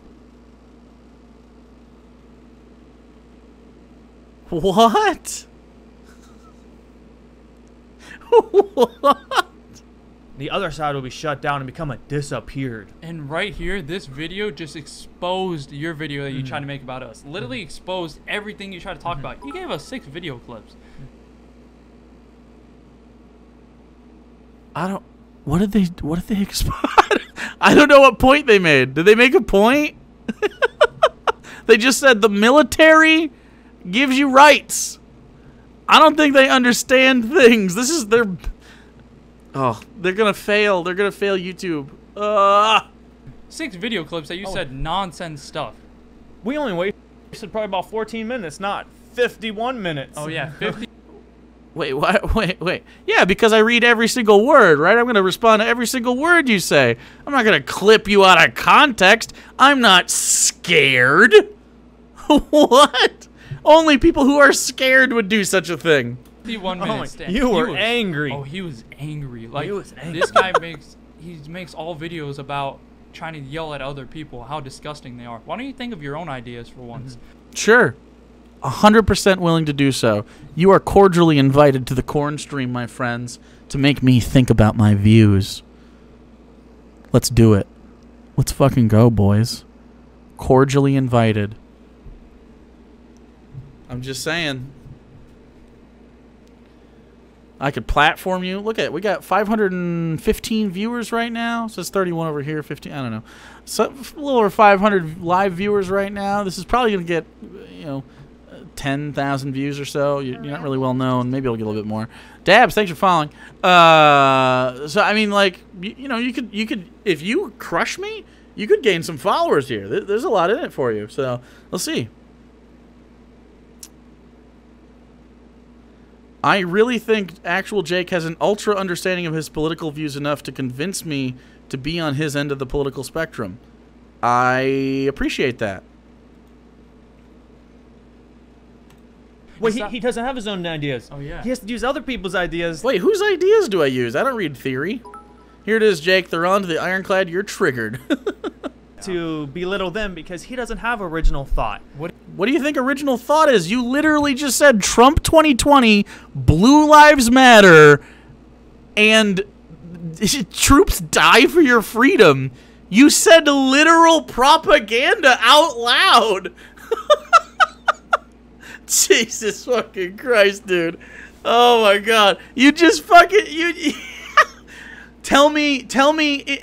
What? What? The other side will be shut down and become a disappeared. And right here, this video just exposed your video that you tried to make about us. Literally exposed everything you tried to talk about. You gave us 6 video clips. I don't... What did they expose? I don't know what point they made. Did they make a point? They just said the military gives you rights. I don't think they understand things. This is their... Oh, they're gonna fail. They're gonna fail YouTube. 6 video clips that you said nonsense stuff. We only wasted probably about 14 minutes, not 51 minutes. Oh yeah, 50. Wait, what? Wait. Yeah, because I read every single word, right? I'm going to respond to every single word you say. I'm not going to clip you out of context. I'm not scared. What? Only people who are scared would do such a thing. 51 minutes. Damn. You were He was- angry. Oh, he was angry. Like He was angry. this guy makes all videos about trying to yell at other people how disgusting they are. Why don't you think of your own ideas for once? Sure. 100% willing to do so. You are cordially invited to the corn stream, my friends, to make me think about my views. Let's do it. Let's fucking go, boys. Cordially invited. I'm just saying. I could platform you. Look at it. We got 515 viewers right now. So it's 31 over here, 15. I don't know. So a little over 500 live viewers right now. This is probably going to get, 10,000 views or so. You're not really well known. Maybe it'll get a little bit more. Dabs, thanks for following. So I mean, like, you could if you crush me, you could gain some followers here. There's a lot in it for you. So let's see. I really think ActualJake has an ultra understanding of his political views enough to convince me to be on his end of the political spectrum. I appreciate that. Wait, he doesn't have his own ideas. Oh, yeah. He has to use other people's ideas. Wait, whose ideas do I use? I don't read theory. Here it is, Jake. They're on to the ironclad. You're triggered. To belittle them because he doesn't have original thought. What do you think original thought is? You literally just said Trump 2020, Blue Lives Matter, and troops die for your freedom. You said literal propaganda out loud. Jesus fucking Christ, dude. Oh my God. You just fucking Tell me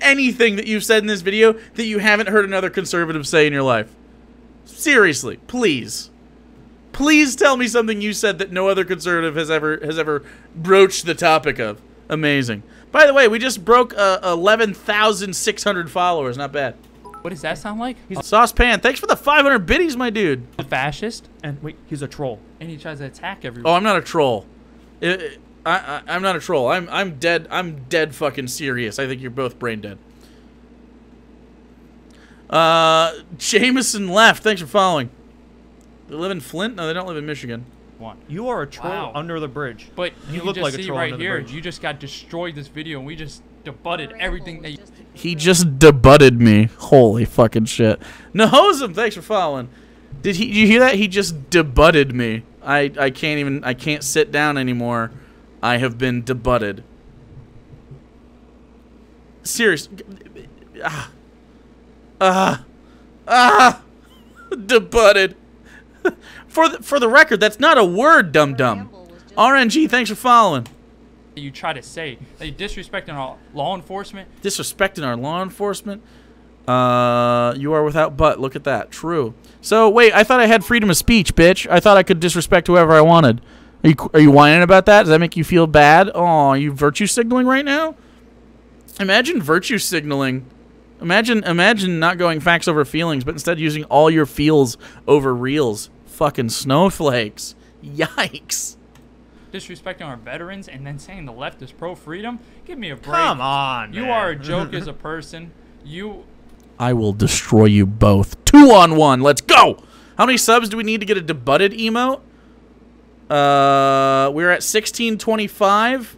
anything that you've said in this video that you haven't heard another conservative say in your life. Seriously, please. Please tell me something you said that no other conservative has ever broached the topic of. Amazing. By the way, we just broke 11,600 followers. Not bad. What does that sound like? He's Saucepan, thanks for the 500 biddies, my dude. a fascist, And wait, he's a troll. and he tries to attack everyone. Oh, I'm not a troll. I'm not a troll. I'm dead. I'm dead fucking serious. I think you're both brain dead. Jameson left. Thanks for following. They live in Flint? No, they don't live in Michigan. One. You are a troll Wow. under the bridge. But You you look just like a see troll right under the here, bridge. you just got destroyed this video, and we just debutted everything that you... He just debutted me. Holy fucking shit. Nahosum, thanks for following. Did you hear that? He just debutted me. I can't sit down anymore. I have been debutted. Serious. Debutted. For the record, that's not a word, dum-dum. RNG, thanks for following. You try to say that you're disrespecting our law enforcement. Disrespecting our law enforcement. You are without butt. Look at that. True. So wait, I thought I had freedom of speech, bitch. I thought I could disrespect whoever I wanted. Are you whining about that? Does that make you feel bad? Oh, are you virtue signaling right now? Imagine virtue signaling. Imagine not going facts over feelings, but instead using all your feels over reals. Fucking snowflakes. Yikes. Disrespecting our veterans and then saying the left is pro-freedom? Give me a break. Come on, You man. are a joke as a person. I will destroy you both. 2-on-1. Let's go. How many subs do we need to get a debutted emote? We're at 1625.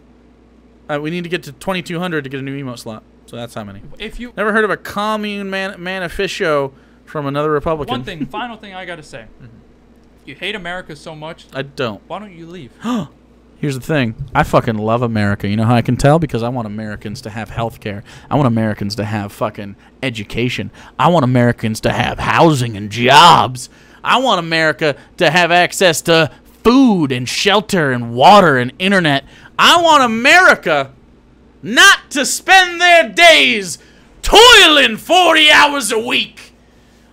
We need to get to 2200 to get a new emote slot. So that's how many. If you... Never heard of a commune manifesto from another Republican. One thing, final thing I gotta say. You hate America so much, I don't. why don't you leave? Here's the thing. I fucking love America. You know how I can tell? Because I want Americans to have health care. I want Americans to have fucking education. I want Americans to have housing and jobs. I want America to have access to food and shelter and water and internet. I want America not to spend their days toiling 40 hours a week.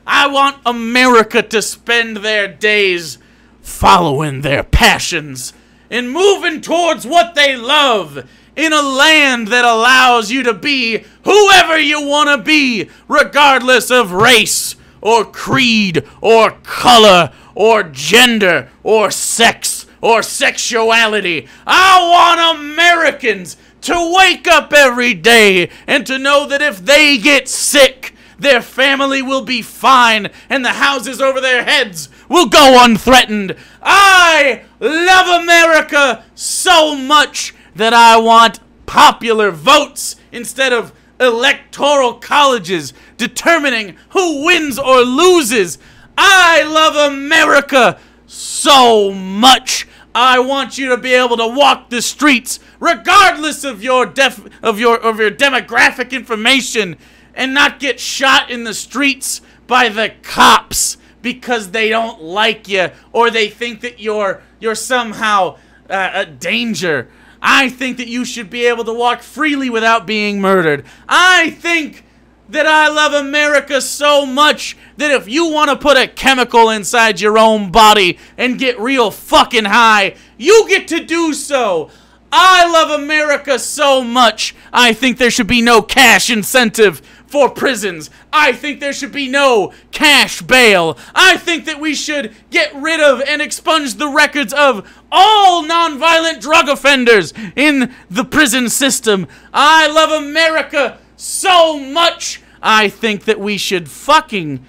I want America to spend their days following their passions and moving towards what they love in a land that allows you to be whoever you want to be, regardless of race or creed or color or gender or sex or sexuality. I want Americans to wake up every day and to know that if they get sick, their family will be fine, and the houses over their heads will go unthreatened. I love America so much that I want popular votes instead of electoral colleges determining who wins or loses. I love America so much. I want you to be able to walk the streets regardless of your demographic information and not get shot in the streets by the cops because they don't like you or they think that you're somehow a danger. I think that you should be able to walk freely without being murdered. I think that I love America so much that if you want to put a chemical inside your own body and get real fucking high, you get to do so. I love America so much, I think there should be no cash incentive for prisons. I think there should be no cash bail. I think that we should get rid of and expunge the records of all nonviolent drug offenders in the prison system. I love America so much. I think that we should fucking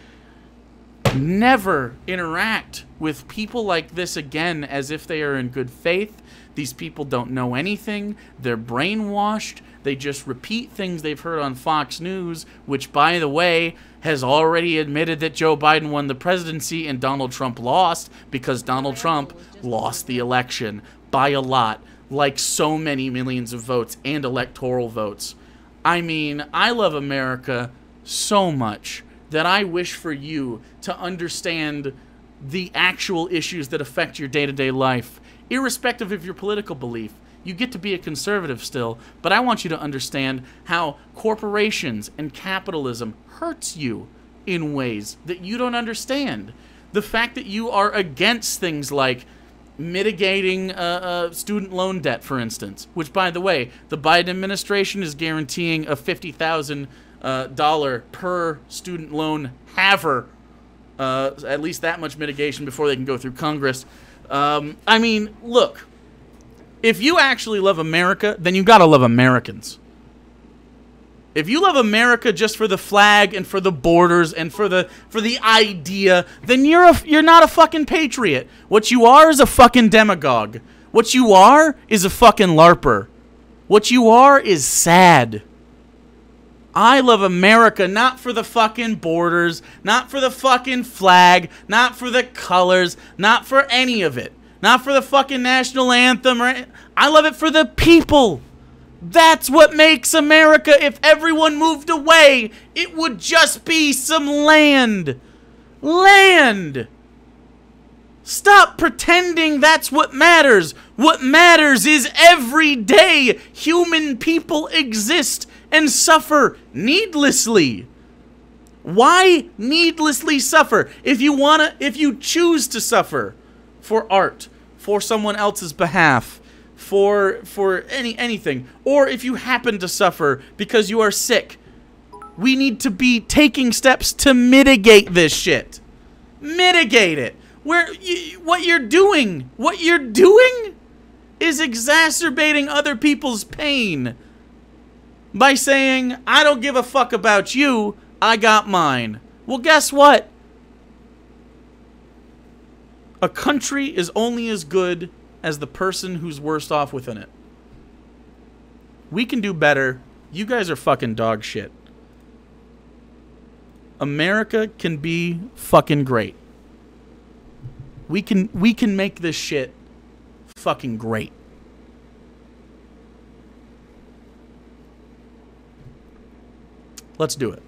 never interact with people like this again as if they are in good faith. These people don't know anything. They're brainwashed. They just repeat things they've heard on Fox News, which, by the way, has already admitted that Joe Biden won the presidency and Donald Trump lost because Donald Trump lost the election by a lot, like so many millions of votes and electoral votes. I mean, I love America so much that I wish for you to understand the actual issues that affect your day-to-day life, irrespective of your political belief. You get to be a conservative still, but I want you to understand how corporations and capitalism hurts you in ways that you don't understand. The fact that you are against things like mitigating student loan debt, for instance, which, by the way, the Biden administration is guaranteeing a $50,000 per student loan haver, at least that much mitigation before they can go through Congress. I mean, look, if you actually love America, then you gotta love Americans. If you love America just for the flag and for the borders and for the idea, then you're not a fucking patriot. What you are is a fucking demagogue. What you are is a fucking LARPer. What you are is sad. I love America not for the fucking borders, not for the fucking flag, not for the colors, not for any of it. Not for the fucking national anthem. I love it for the people. That's what makes America. If everyone moved away, it would just be some land. Land. Stop pretending that's what matters. What matters is every day human people exist and suffer needlessly. Why needlessly suffer? If you choose to suffer for art, for someone else's behalf, for anything, or if you happen to suffer because you are sick, we need to be taking steps to mitigate this shit. Mitigate it. What you're doing is exacerbating other people's pain by saying, I don't give a fuck about you, I got mine. Well, guess what? A country is only as good as the person who's worst off within it. We can do better. You guys are fucking dog shit. America can be fucking great. We can make this shit fucking great. Let's do it.